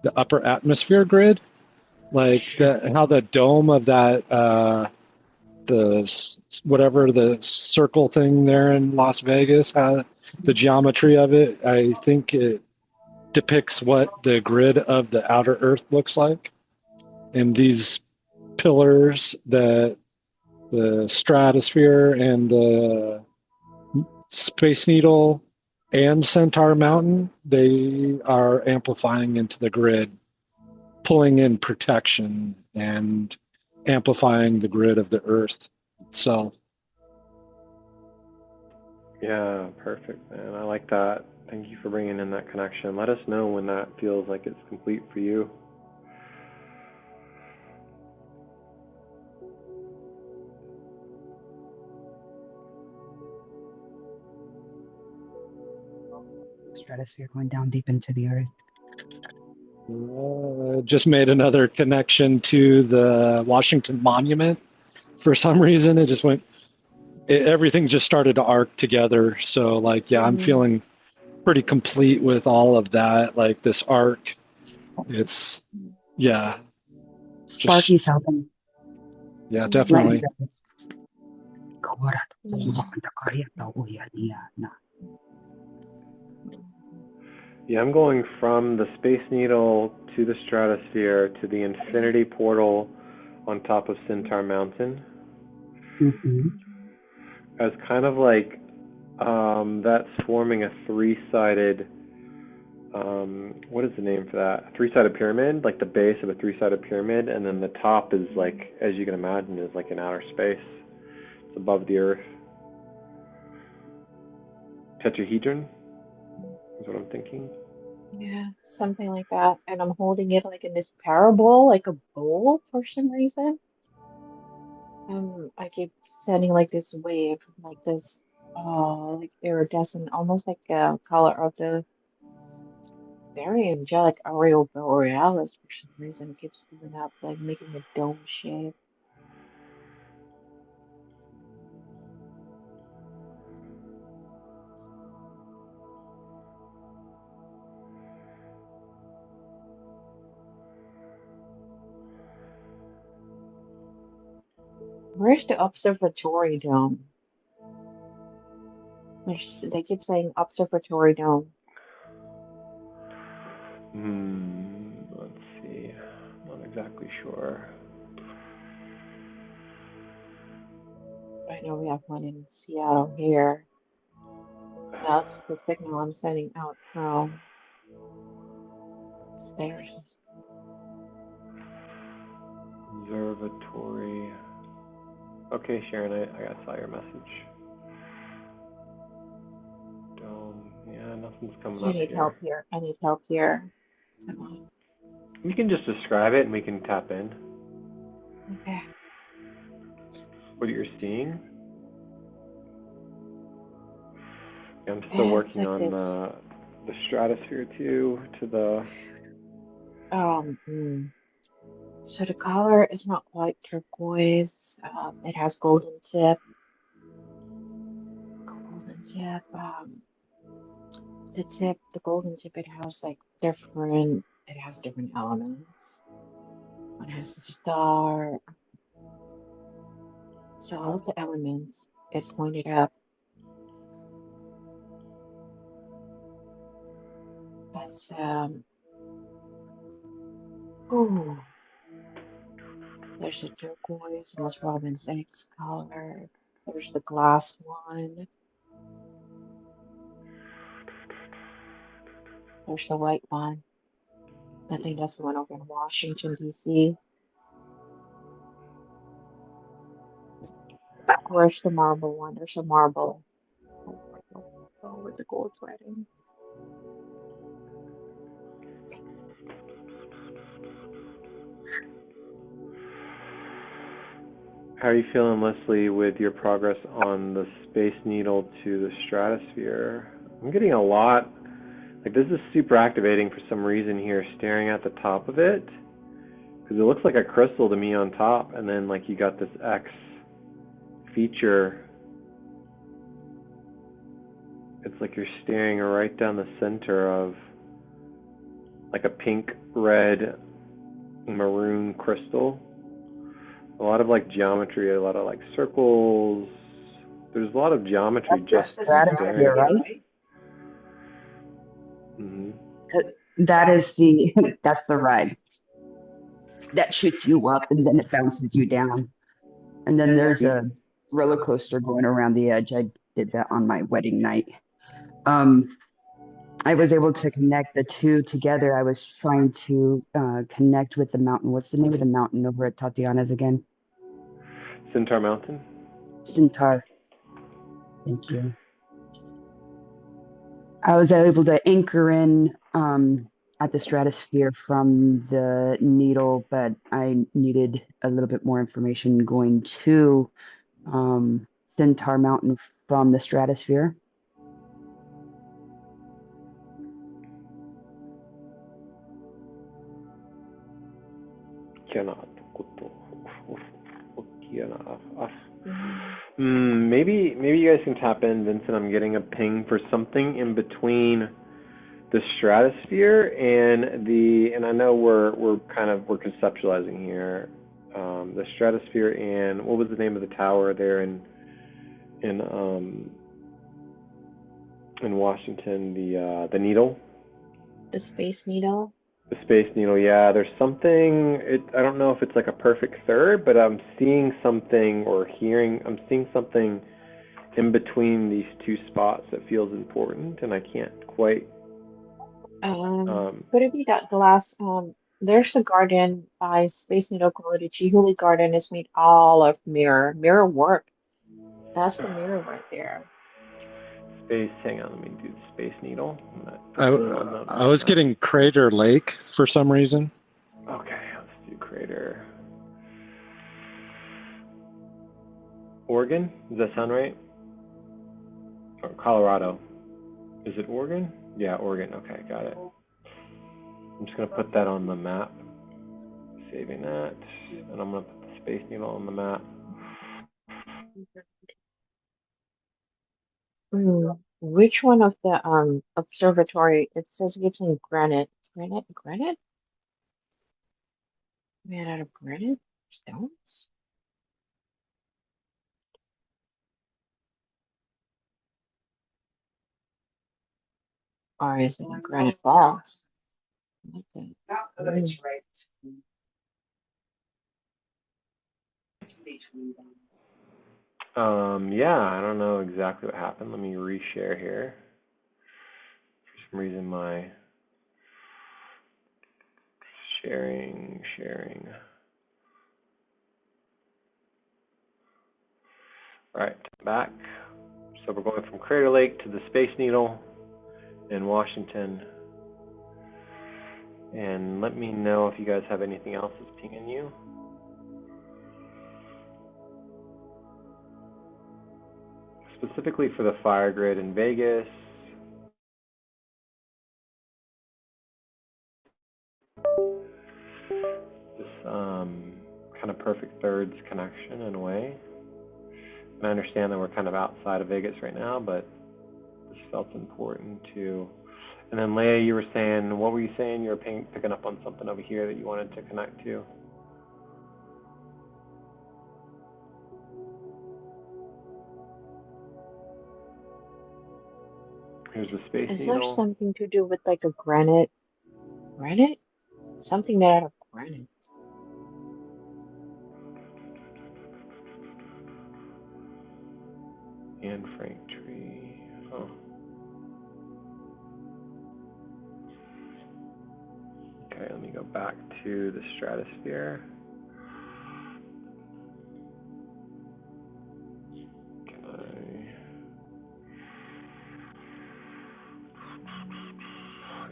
the upper atmosphere grid. Like how the dome of that, whatever the circle thing there in Las Vegas, the geometry of it, I think it depicts what the grid of the outer Earth looks like. And these pillars, the stratosphere and the Space Needle and Centaur Mountain, they are amplifying into the grid, pulling in protection and amplifying the grid of the Earth itself. Yeah, perfect, man. I like that. Thank you for bringing in that connection. Let us know when that feels like it's complete for you. Stratosphere going down deep into the Earth. Just made another connection to the Washington Monument. For some reason, it just went. Everything just started to arc together. So, like, yeah, I'm feeling pretty complete with all of that. Like this arc, it's yeah. Sparky's helping. Yeah, definitely. Yeah, I'm going from the Space Needle to the stratosphere to the infinity portal on top of Centaur Mountain. Mm-hmm. As kind of like that's forming a three-sided, what is the name for that? A three-sided pyramid, like the base of a three-sided pyramid, and then the top is like, as you can imagine, is like in outer space. It's above the Earth. Tetrahedron is what I'm thinking. Yeah, something like that. And I'm holding it like in this parabole, like a bowl for some reason. I keep sending like this wave, like this, like iridescent, almost like a color of the very angelic aurora borealis for some reason. It keeps coming up, like making a dome shape. Where's the observatory dome? They keep saying observatory dome. Let's see. Not exactly sure. I know we have one in Seattle here. That's the signal I'm sending out from stairs. Observatory. Okay, Sharon, I saw your message. Dome. Yeah, nothing's coming I up need here. help here. I need help here. Come on. You can just describe it and we can tap in. Okay. What you're seeing. I'm still It's working like on this. the stratosphere too, to the So the color is not quite turquoise. It has golden tip. tip, the golden tip, it has like different, it has different elements. One has a star. So all of the elements, it pointed up. That's ooh, there's a turquoise, Miss Robin's X color. There's the glass one. There's the white one. I think that's the one over in Washington, D.C. Where's the marble one? There's a marble. Oh, with the gold threading. How are you feeling, Leslie, with your progress on the Space Needle to the stratosphere? I'm getting a lot, like this is super activating for some reason here, staring at the top of it, because it looks like a crystal to me on top, and then like you got this X feature. It's like you're staring right down the center of like a pink, red, maroon crystal. A lot of like geometry, a lot of like circles. There's a lot of geometry That's the just stratosphere, right? Mm-hmm. That is the that's the ride that shoots you up and then it bounces you down. And then there's a roller coaster going around the edge. I did that on my wedding night. I was able to connect the two together. I was trying to connect with the mountain. What's the name of the mountain over at Tatiana's again? Centaur Mountain. Centaur. Thank you. I was able to anchor in at the stratosphere from the needle, but I needed a little bit more information going to Centaur Mountain from the stratosphere. Maybe you guys can tap in, Vincent. I'm getting a ping for something in between the stratosphere and I know we're conceptualizing here, the stratosphere and what was the name of the tower there in Washington, the needle, The Space Needle. the Space Needle. Yeah, there's something. I don't know if it's like a perfect third, but I'm seeing something I'm seeing something in between these two spots that feels important, and I can't quite. Could it be that glass? There's a garden by Space Needle called the Chihuly Garden. Is made all of mirror work. That's the mirror right there. Space. Hang on, let me do the Space Needle. I was getting Crater Lake for some reason. Okay, let's do Crater. Oregon? Does that sound right? Or Colorado? Is it Oregon? Yeah, Oregon. Okay, got it. I'm just going to put that on the map. Saving that. And I'm going to put the Space Needle on the map. Which one of the observatory? It says between granite. Made out of granite stones. Or is it Granite Falls? Yeah, I don't know exactly what happened. Let me reshare here. For some reason, my sharing. All right, back. So we're going from Crater Lake to the Space Needle in Washington. And let me know if you guys have anything else that's pinging you. Specifically for the fire grid in Vegas. This kind of perfect thirds connection in a way. And I understand that we're kind of outside of Vegas right now, but this felt important too. And then Leia, you were saying, what were you saying? You were picking up on something over here that you wanted to connect to. Here's the Space Is there Needle. something to do with like a granite? Granite? Something made out of granite. And Frank Tree. Oh. Okay, let me go back to the stratosphere. Can I?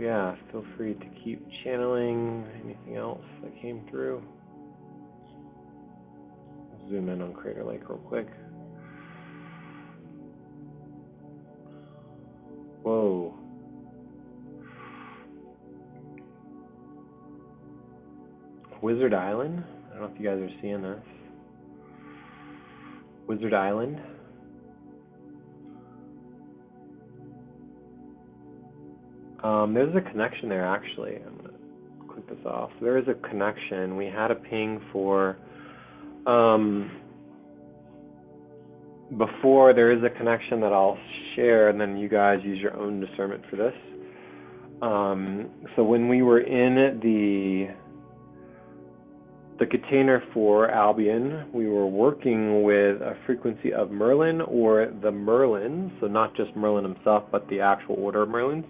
Yeah, feel free to keep channeling anything else that came through. Zoom in on Crater Lake real quick. Whoa. Wizard Island? I don't know if you guys are seeing this. Wizard Island. There's a connection there actually. I'm going to click this off. There is a connection. We had a ping for before. There is a connection that I'll share, and then you guys use your own discernment for this. So when we were in the container for Albion, we were working with a frequency of Merlin or the Merlins, so not just Merlin himself, but the actual order of Merlins.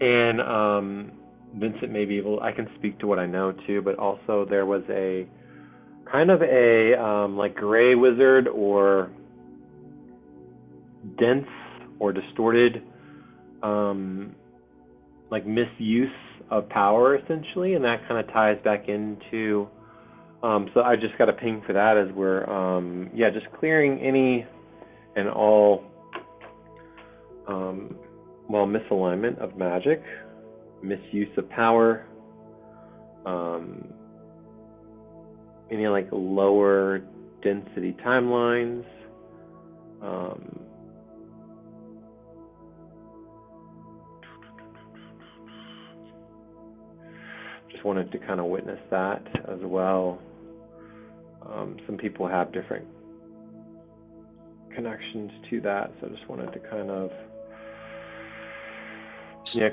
And Vincent may be able, I can speak to what I know too, but also there was a kind of a like gray wizard or dense or distorted like misuse of power essentially, and that kind of ties back into so I just got a ping for that as we're yeah, just clearing any and all well, misalignment of magic, misuse of power, any like lower density timelines, just wanted to kind of witness that as well. Some people have different connections to that, so I just wanted to kind of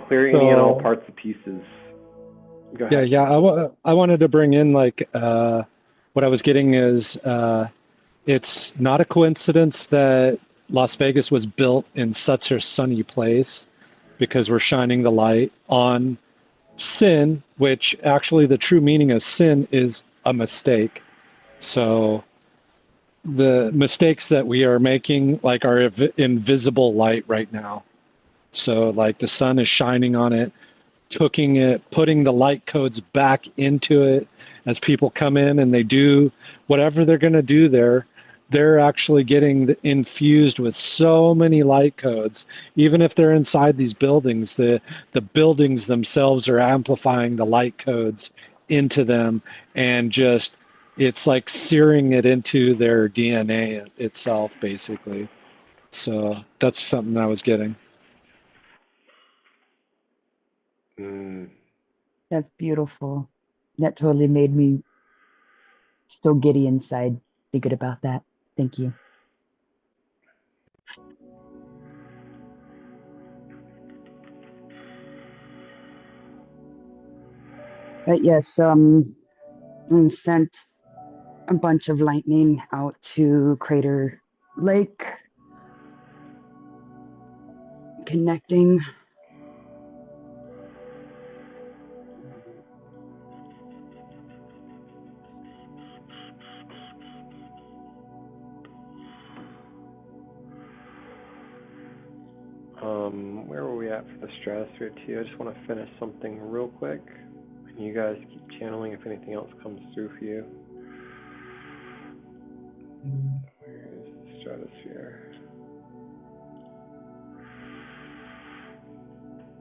clear any and all parts and pieces. Go ahead. I wanted to bring in like what I was getting is it's not a coincidence that Las Vegas was built in such a sunny place, because we're shining the light on sin, which actually the true meaning of sin is a mistake. So the mistakes that we are making like are invisible light right now. So like the sun is shining on it, cooking it, putting the light codes back into it. As people come in and they do whatever they're going to do there, they're actually getting infused with so many light codes. Even if they're inside these buildings, the buildings themselves are amplifying the light codes into them, and just it's like searing it into their DNA itself, basically. So that's something I was getting. That's beautiful. That totally made me so giddy inside thinking about that. Thank you. But yes, we sent a bunch of lightning out to Crater Lake, connecting. Where were we at for the stratosphere too? I just want to finish something real quick, and you guys keep channeling if anything else comes through for you. Where is the stratosphere?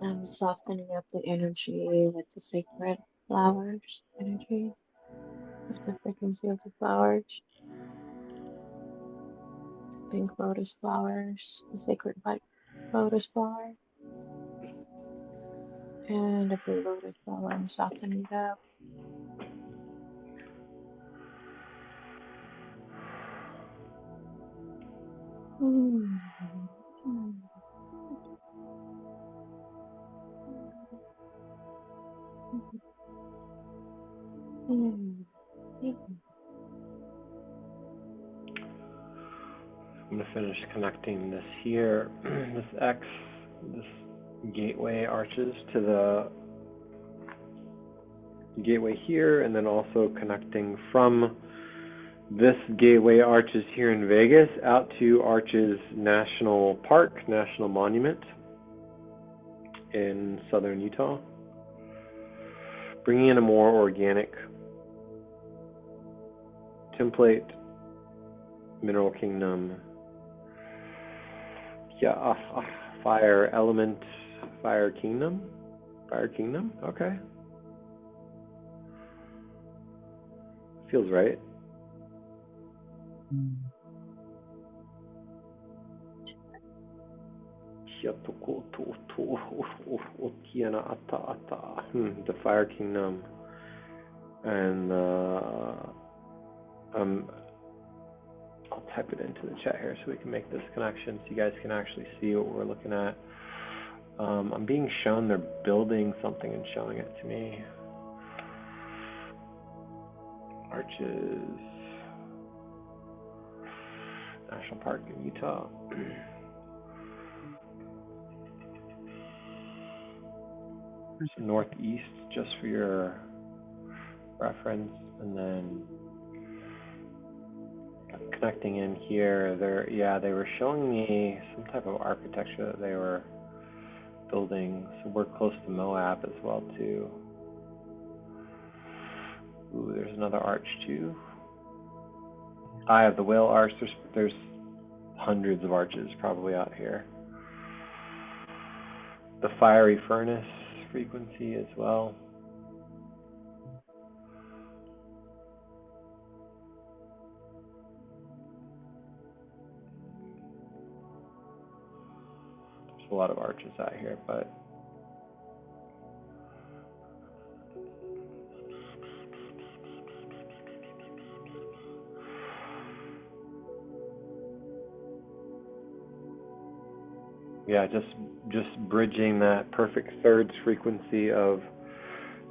I'm softening up the energy with the sacred flowers energy, with the frequency of the flowers. Pink lotus flowers, the sacred white lotus flower, and a blue lotus flower. I'm softening it up. Mm. Mm. Mm. Mm. I'm going to finish connecting this here, this X, this gateway arches to the gateway here, and then also connecting from this gateway arches here in Vegas out to Arches National Park, National Monument in southern Utah, bringing in a more organic template, mineral kingdom, fire element, fire kingdom, okay, feels right. The fire kingdom, and I'll type it into the chat here so we can make this connection so you guys can actually see what we're looking at. I'm being shown they're building something and showing it to me. Arches National Park in Utah. So northeast, just for your reference, and then connecting in here. They were showing me some type of architecture that they were building. So we're close to Moab as well too. Ooh, there's another arch too. Eye of the Whale arch. There's hundreds of arches probably out here. The fiery furnace frequency as well. There's a lot of arches out here, but yeah, just bridging that perfect thirds frequency of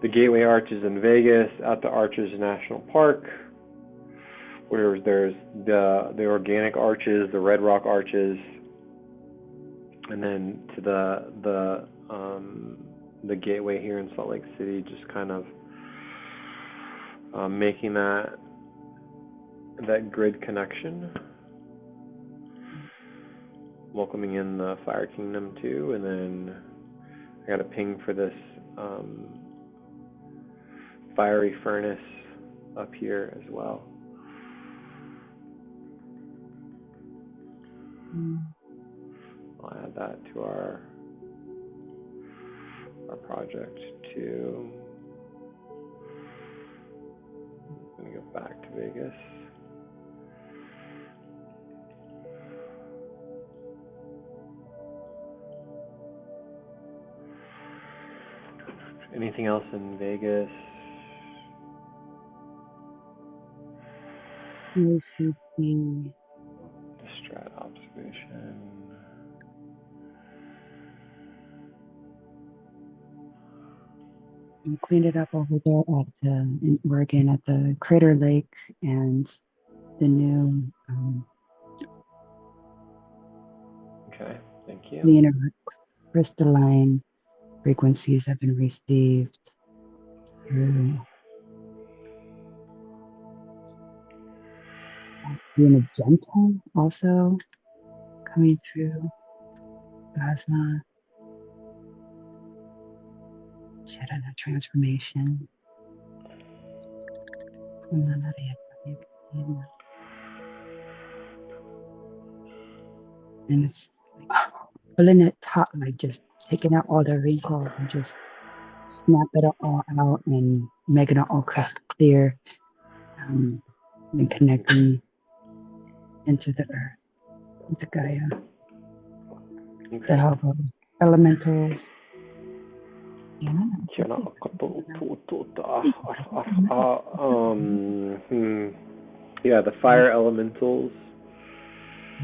the gateway arches in Vegas out to Arches National Park, where there's the organic arches, the red rock arches, and then to the gateway here in Salt Lake City, just kind of making that grid connection. Welcoming in the Fire Kingdom too, and then I got a ping for this fiery furnace up here as well. I'll add that to our project too. I'm gonna go back to Vegas. Anything else in Vegas? Receiving The strat observation. and cleaned it up over there at in Oregon at the Crater Lake, and the new Okay, thank you. cleaner crystalline frequencies have been received through the magenta also coming through plasma. Sharana transformation. And it's like pulling it taut, like just taking out all the wrinkles and just snap it all out and making it all crystal clear, and connecting into the earth. the Gaia, the Okay. Hava elementals. Yeah. Kiana akato tuota. Yeah, the fire elementals,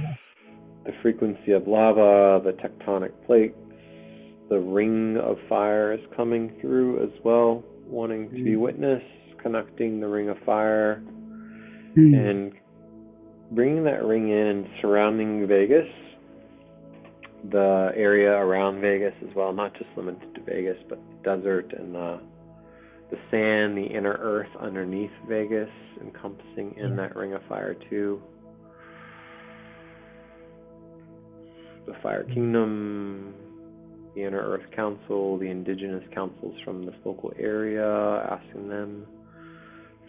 Yes. the frequency of lava, the tectonic plates, the ring of fire is coming through as well, wanting to be witnessed, connecting the ring of fire, and bringing that ring in and surrounding Vegas, the area around Vegas as well, not just limited to Vegas, but the desert and the sand, the inner earth underneath Vegas, encompassing in that ring of fire too. The Fire Kingdom, the Inner Earth Council, the indigenous councils from this local area, asking them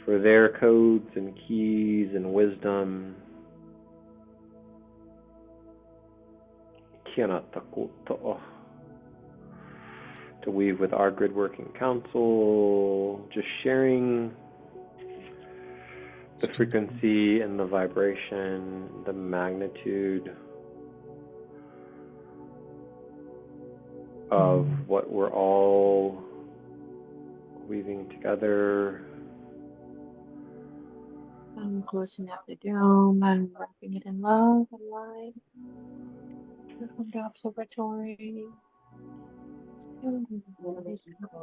for their codes and keys and wisdom. To weave with our Grid Working Council, just sharing the frequency and the vibration, the magnitude of what we're all weaving together. I'm closing up the dome and wrapping it in love and light. From the observatory.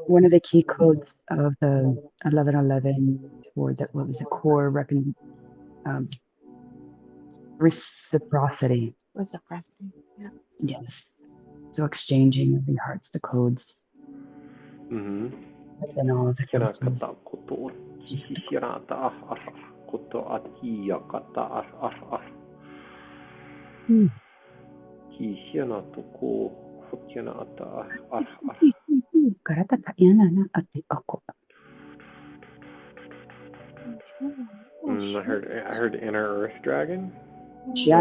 One of the key codes of the 1111 for that what was the core reciprocity. Reciprocity. Yeah. Yes. So exchanging of the hearts, the codes. But then all of the codes. I heard Inner Earth Dragon. So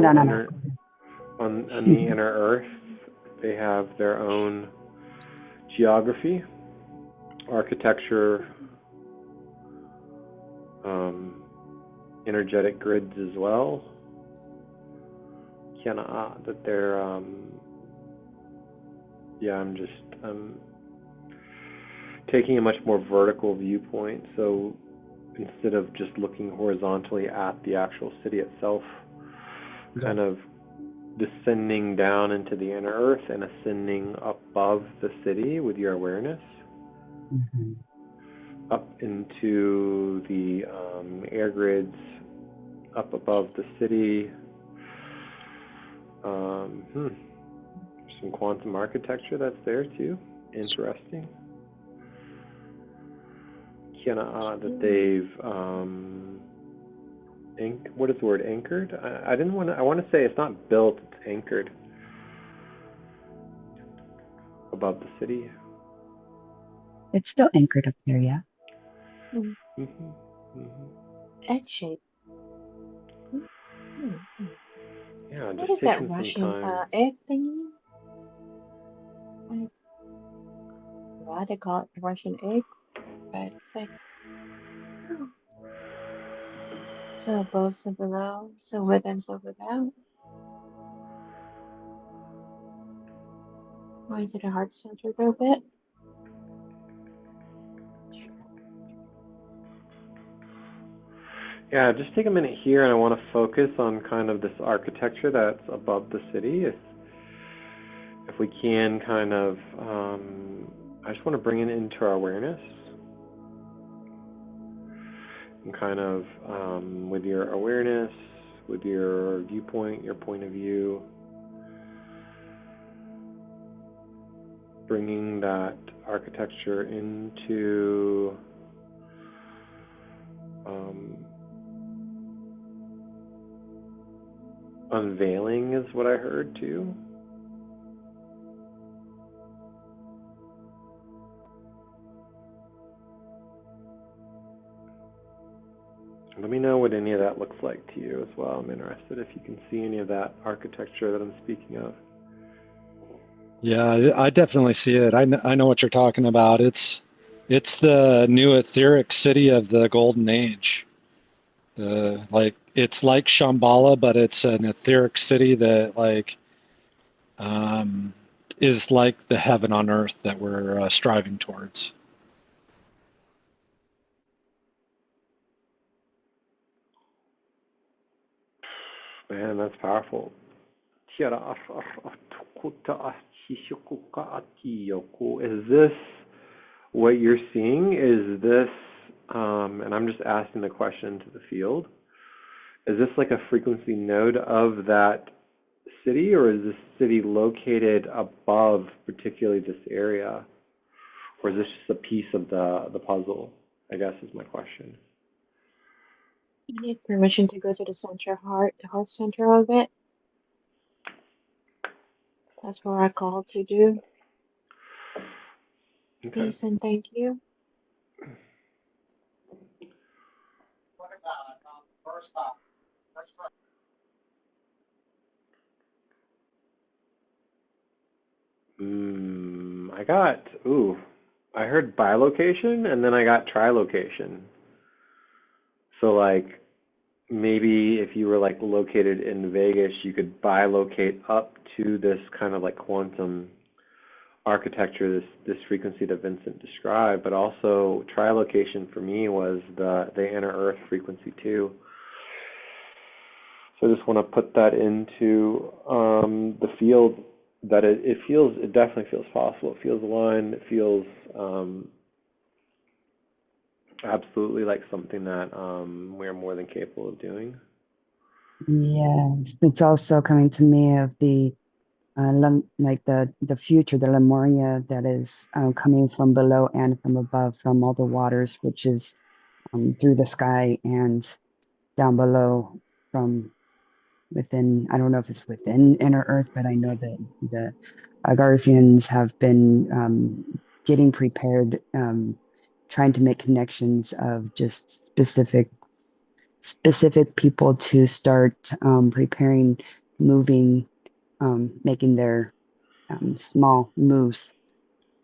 on the Inner Earth, they have their own geography, architecture, energetic grids as well. That they're I'm taking a much more vertical viewpoint. So instead of just looking horizontally at the actual city itself, kind of descending down into the inner earth and ascending above the city with your awareness, up into the air grids, up above the city. Some quantum architecture that's there too. Interesting. That they've what is the word, anchored? I want to say it's not built, it's anchored above the city. It's still anchored up there, yeah. Egg shape. Yeah, what just is that taking Russian some time. egg thingy? Why they call it Russian egg? But it's like, so above, so below, so within, so without. Going to the heart center a little bit. Yeah, just take a minute here, and I want to focus on kind of this architecture that's above the city. If we can kind of, I just want to bring it into our awareness. And kind of, with your awareness, with your viewpoint, your point of view, bringing that architecture into unveiling is what I heard too. Let me know what any of that looks like to you as well. I'm interested if you can see any of that architecture that I'm speaking of. Yeah, I definitely see it. I know what you're talking about. It's the new etheric city of the golden age. Like it's like Shambhala, but it's an etheric city that is like the heaven on earth that we're striving towards. Man, that's powerful. Is this what you're seeing? Is this, and I'm just asking the question to the field, is this like a frequency node of that city, or is this city located above particularly this area? Or is this just a piece of the puzzle, I guess is my question. You need permission to go to the the heart center of it. That's what I call to do. Okay. Peace and thank you. I heard bilocation and then I got trilocation. So like maybe if you were like located in Vegas, you could bilocate up to this kind of like quantum architecture, this frequency that Vincent described, but also trilocation for me was the inner earth frequency too. So I just want to put that into the field that it definitely feels possible. It feels aligned. It feels absolutely like something that we're more than capable of doing. Yes, it's also coming to me of the like the future, the Lemuria that is coming from below and from above, from all the waters, which is through the sky and down below from within. I don't know if it's within inner Earth, but I know that the Agarthians have been getting prepared, trying to make connections of just specific people to start preparing, moving, making their small moves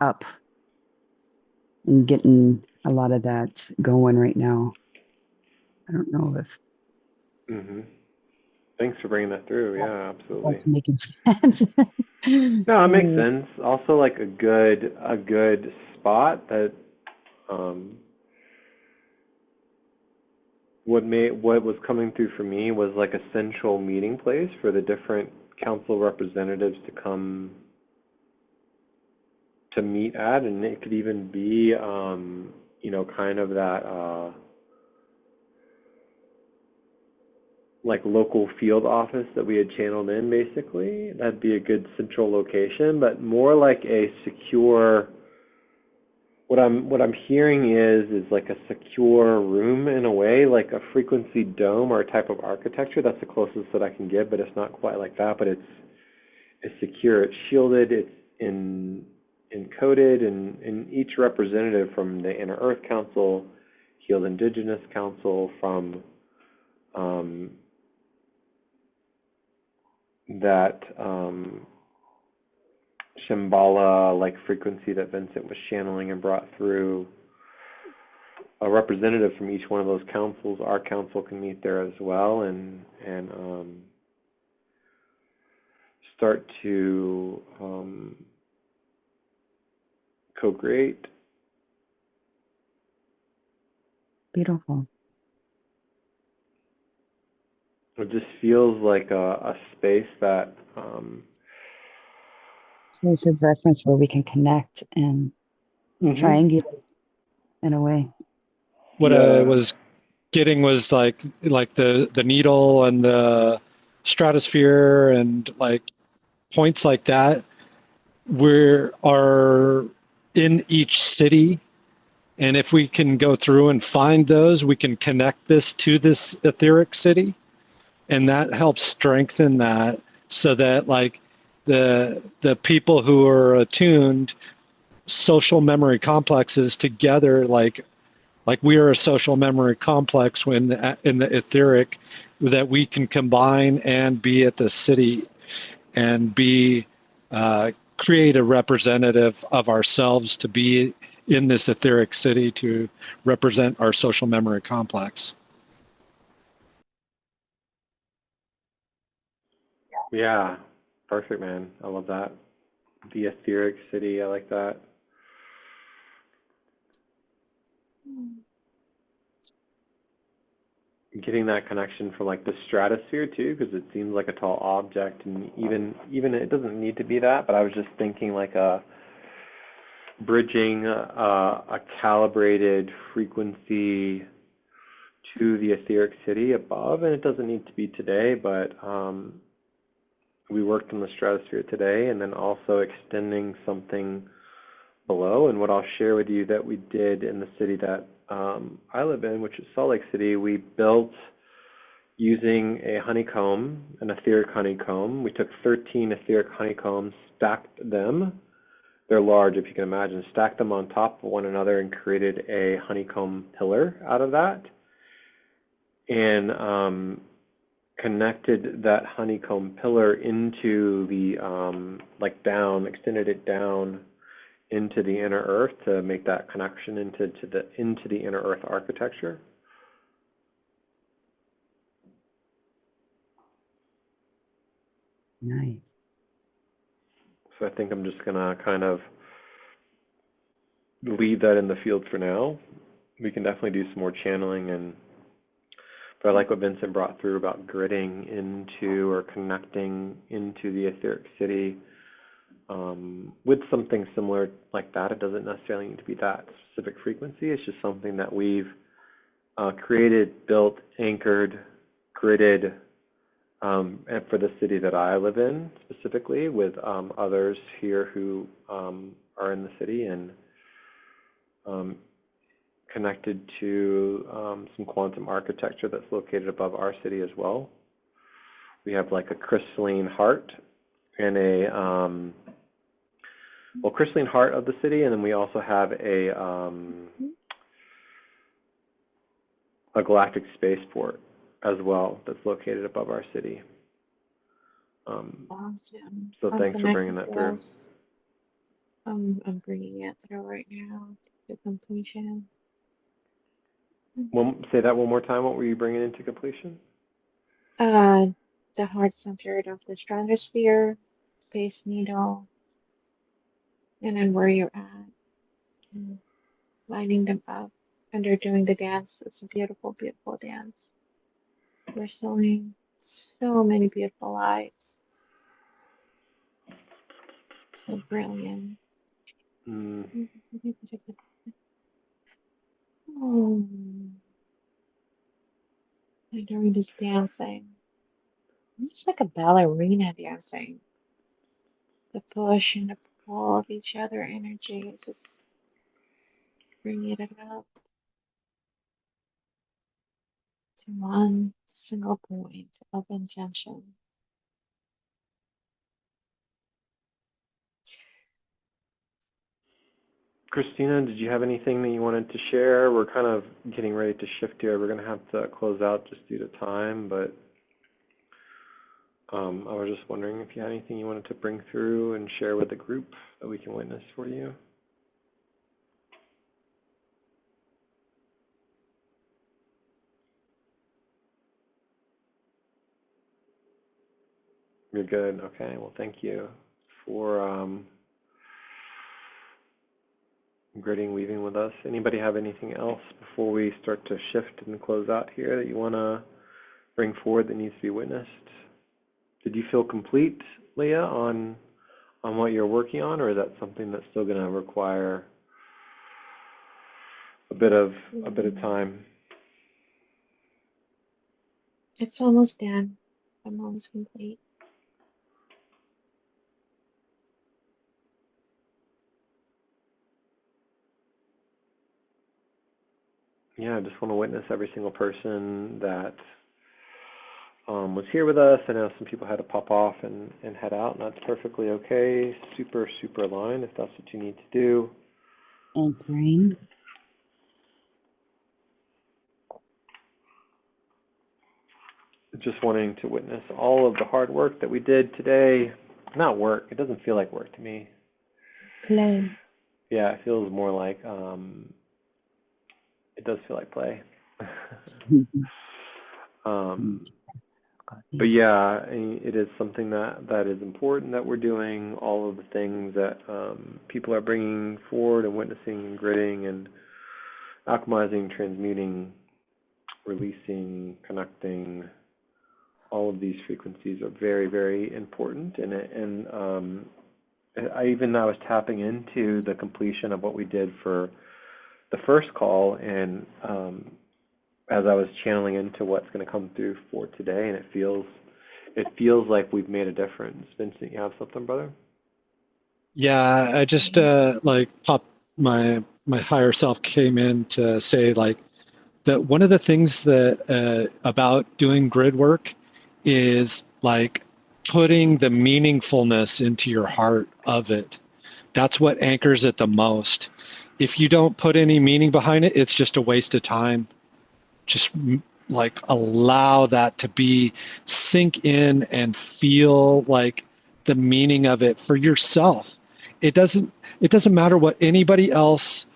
up and getting a lot of that going right now. I don't know if Thanks for bringing that through. Yeah, absolutely. that's making sense. No, it makes sense. Also, like a good spot that what was coming through for me was like a central meeting place for the different council representatives to come to meet at, and it could even be kind of that like local field office that we had channeled in. Basically that'd be a good central location, but more like a secure, what I'm hearing is like a secure room in a way, like a frequency dome or a type of architecture. That's the closest that I can get, but it's not quite like that. But it's secure, it's shielded, it's encoded, and each representative from the Inner Earth Council, Healed Indigenous Council, from that Shambhala like frequency that Vincent was channeling and brought through, a representative from each one of those councils, our council, can meet there as well and start to co-create. Beautiful. It just feels like a space that Place of reference where we can connect and triangulate in a way. What I was getting was like the needle and the stratosphere and like points like that are in each city, and if we can go through and find those, we can connect this to this etheric city, and that helps strengthen that, so that like the people who are attuned social memory complexes together, like we are a social memory complex in the etheric, that we can combine and be at the city and be create a representative of ourselves to be in this etheric city to represent our social memory complex. Yeah, perfect, man. I love that. The etheric city, I like that. Getting that connection from like the stratosphere too, because it seems like a tall object, and even it doesn't need to be that. But I was just thinking like a bridging a calibrated frequency to the etheric city above, and it doesn't need to be today, but we worked in the stratosphere today, and then also extending something below. And what I'll share with you that we did in the city that I live in, which is Salt Lake City, we built using a honeycomb, an etheric honeycomb. We took 13 etheric honeycombs, stacked them. They're large, if you can imagine, stacked them on top of one another and created a honeycomb pillar out of that. And connected that honeycomb pillar into the, like down, extended it down into the inner earth to make that connection into the inner earth architecture. Nice. So I think I'm just gonna kind of leave that in the field for now. We can definitely do some more channeling, but I like what Vincent brought through about gridding into or connecting into the etheric city with something similar like that. It doesn't necessarily need to be that specific frequency. It's just something that we've created, built, anchored, gridded, and for the city that I live in specifically, with others here who are in the city, and connected to some quantum architecture that's located above our city as well. We have like a crystalline heart and a crystalline heart of the city, and then we also have a galactic spaceport as well that's located above our city. Awesome. So I'm thanks for bringing connecting that to through. us. I'm bringing it through right now to completion. Say that one more time. What were you bringing into completion? The heart centered of the stratosphere, Space Needle, and then where you're at, and lining them up. And they're doing the dance. It's a beautiful, beautiful dance. We're showing so many beautiful lights. So brilliant. Mm. Oh. They're doing this dancing. It's like a ballerina dancing. The push and the pull of each other energy, just bringing it up to one single point of intention. Christina, did you have anything that you wanted to share? We're kind of getting ready to shift here. We're going to have to close out just due to time, but I was just wondering if you had anything you wanted to bring through and share with the group that we can witness for you. You're good. Okay. Well, thank you for gridding, weaving with us. Anybody have anything else before we start to shift and close out here that you want to bring forward that needs to be witnessed? Did you feel complete, Leah, on what you're working on, or is that something that's still going to require a bit of time? It's almost done. I'm almost complete. Yeah, I just want to witness every single person that was here with us. I know some people had to pop off and head out, and that's perfectly okay. Super, super aligned if that's what you need to do. Anchoring. Just wanting to witness all of the hard work that we did today. Not work. It doesn't feel like work to me. Play. Yeah, it feels more like it does feel like play. but yeah, it is something that is important that we're doing. All of the things that people are bringing forward and witnessing and gridding and alchemizing, transmuting, releasing, connecting. All of these frequencies are very, very important. And I was tapping into the completion of what we did for the first call, and as I was channeling into what's going to come through for today, and it feels like we've made a difference. Vincent, you have something, brother? Yeah, I just like popped my higher self came in to say like that one of the things that about doing grid work is like putting the meaningfulness into your heart of it. That's what anchors it the most. If you don't put any meaning behind it, it's just a waste of time. Just like allow that to be sink in and feel like the meaning of it for yourself. It doesn't matter what anybody else,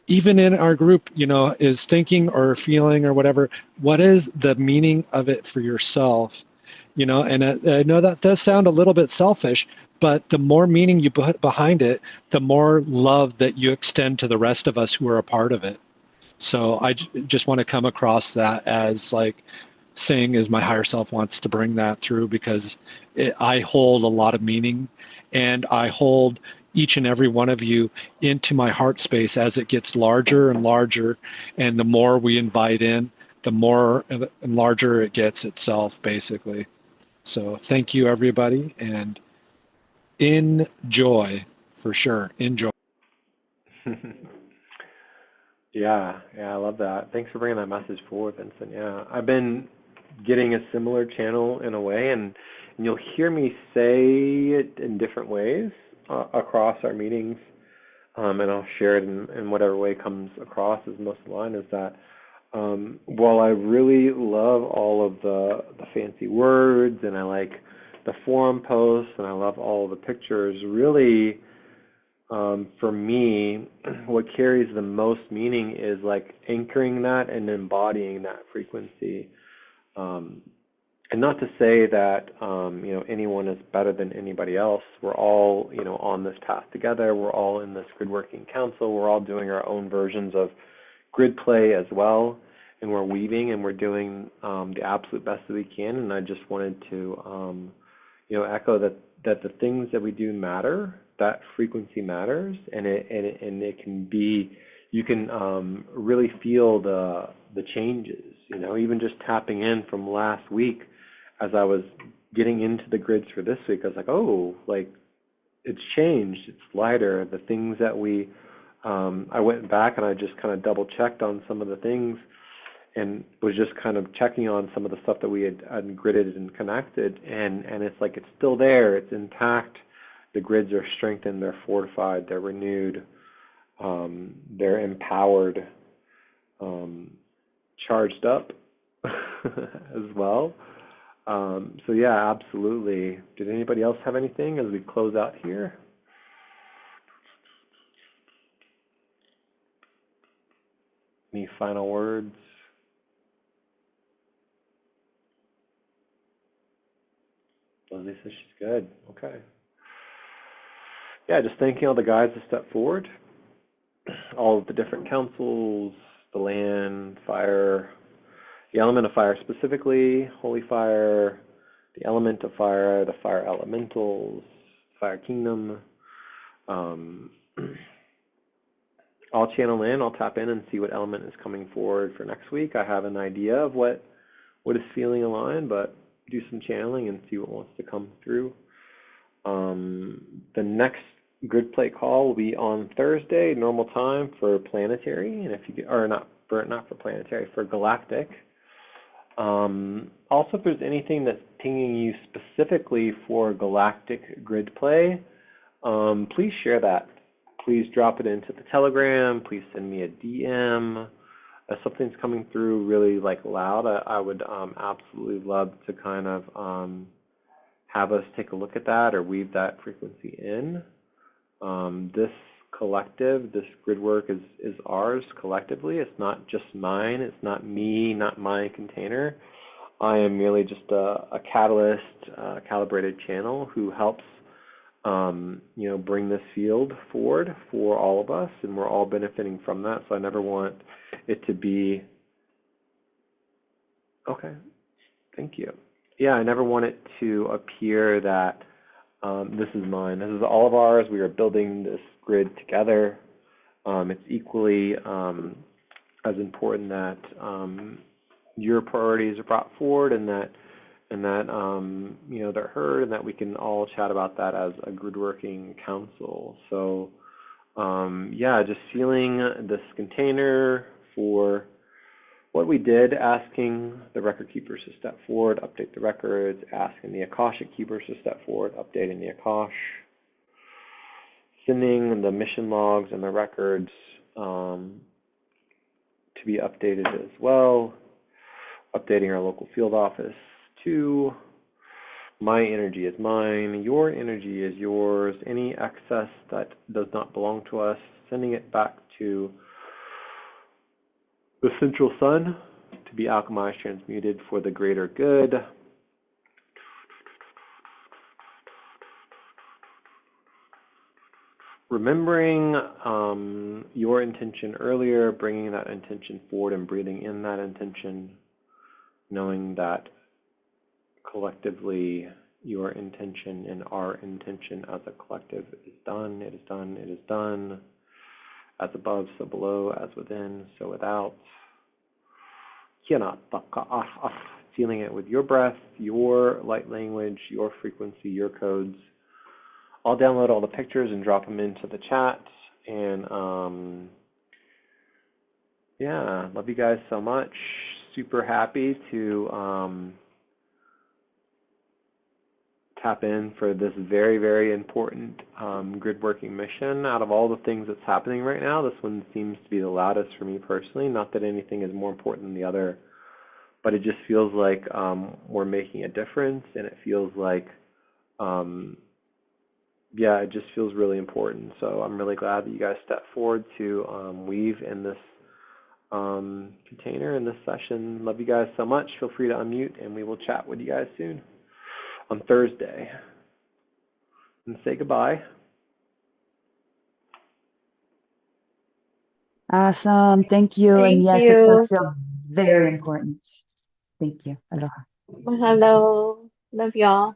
even in our group, is thinking or feeling or whatever. What is the meaning of it for yourself? And I know that does sound a little bit selfish, but the more meaning you put behind it, the more love that you extend to the rest of us who are a part of it. So I just want to come across that as like saying as my higher self wants to bring that through, because I hold a lot of meaning, and I hold each and every one of you into my heart space as it gets larger and larger. And the more we invite in, the more and larger it gets itself, basically. So thank you, everybody, and enjoy, for sure. Enjoy. Yeah, I love that. Thanks for bringing that message forward, Vincent. Yeah, I've been getting a similar channel in a way, and you'll hear me say it in different ways across our meetings, and I'll share it in whatever way comes across as most aligned. Is that while I really love all of the fancy words, and I like the forum posts, and I love all the pictures, really, for me, what carries the most meaning is like anchoring that and embodying that frequency. And not to say that anyone is better than anybody else. We're all on this path together. We're all in this grid working council. We're all doing our own versions of grid play as well, and we're weaving and we're doing the absolute best that we can. And I just wanted to echo that the things that we do matter. That frequency matters, and it can be, you can really feel the changes. Even just tapping in from last week, as I was getting into the grids for this week, I was like, oh, like it's changed. It's lighter. The things that I went back and I just kind of double checked on some of the things, and was just kind of checking on some of the stuff that we had gridded and connected, and it's like it's still there. It's intact. The grids are strengthened, they're fortified, they're renewed, they're empowered, charged up as well. So yeah, absolutely. Did anybody else have anything as we close out here? Any final words? Leslie says she's good. Okay. Yeah, just thanking all the guides that stepped forward, all of the different councils, the land, fire, the element of fire specifically, holy fire, the element of fire, the fire elementals, fire kingdom. I'll channel in, I'll tap in and see what element is coming forward for next week. I have an idea of what is feeling aligned, but do some channeling and see what wants to come through. The next grid play call will be on Thursday, normal time for planetary, and if you or not for planetary, for galactic. Also, if there's anything that's pinging you specifically for galactic grid play, please share that. Please drop it into the Telegram. Please send me a DM. If something's coming through really like loud, I would absolutely love to kind of have us take a look at that or weave that frequency in. This collective, this grid work is ours collectively. It's not just mine. It's not me, not my container. I am merely just a catalyst, calibrated channel who helps, bring this field forward for all of us, and we're all benefiting from that. So I never want it to be, okay, thank you. Yeah, I never want it to appear that this is mine. This is all of ours. We are building this grid together. It's equally as important that your priorities are brought forward, and that they're heard, and that we can all chat about that as a grid working council. So just sealing this container for what we did, asking the record keepers to step forward, update the records, asking the Akashic keepers to step forward, updating the Akash, sending the mission logs and the records to be updated as well, updating our local field office to my energy is mine, your energy is yours, any excess that does not belong to us, sending it back to the central sun to be alchemized, transmuted for the greater good. Remembering your intention earlier, bringing that intention forward and breathing in that intention, knowing that collectively your intention and our intention as a collective is done, it is done, it is done. As above, so below, as within, so without. Feeling it with your breath, your light language, your frequency, your codes. I'll download all the pictures and drop them into the chat. And love you guys so much. Super happy to tap in for this very, very important grid working mission. Out of all the things that's happening right now, this one seems to be the loudest for me personally. Not that anything is more important than the other, but it just feels like we're making a difference, and it feels like, it just feels really important. So I'm really glad that you guys stepped forward to weave in this container in this session. Love you guys so much. Feel free to unmute, and we will chat with you guys soon on Thursday. And say goodbye. Awesome. Thank you. And Thank yes, it does you. feel very important. Thank you. Aloha. Hello. Love y'all.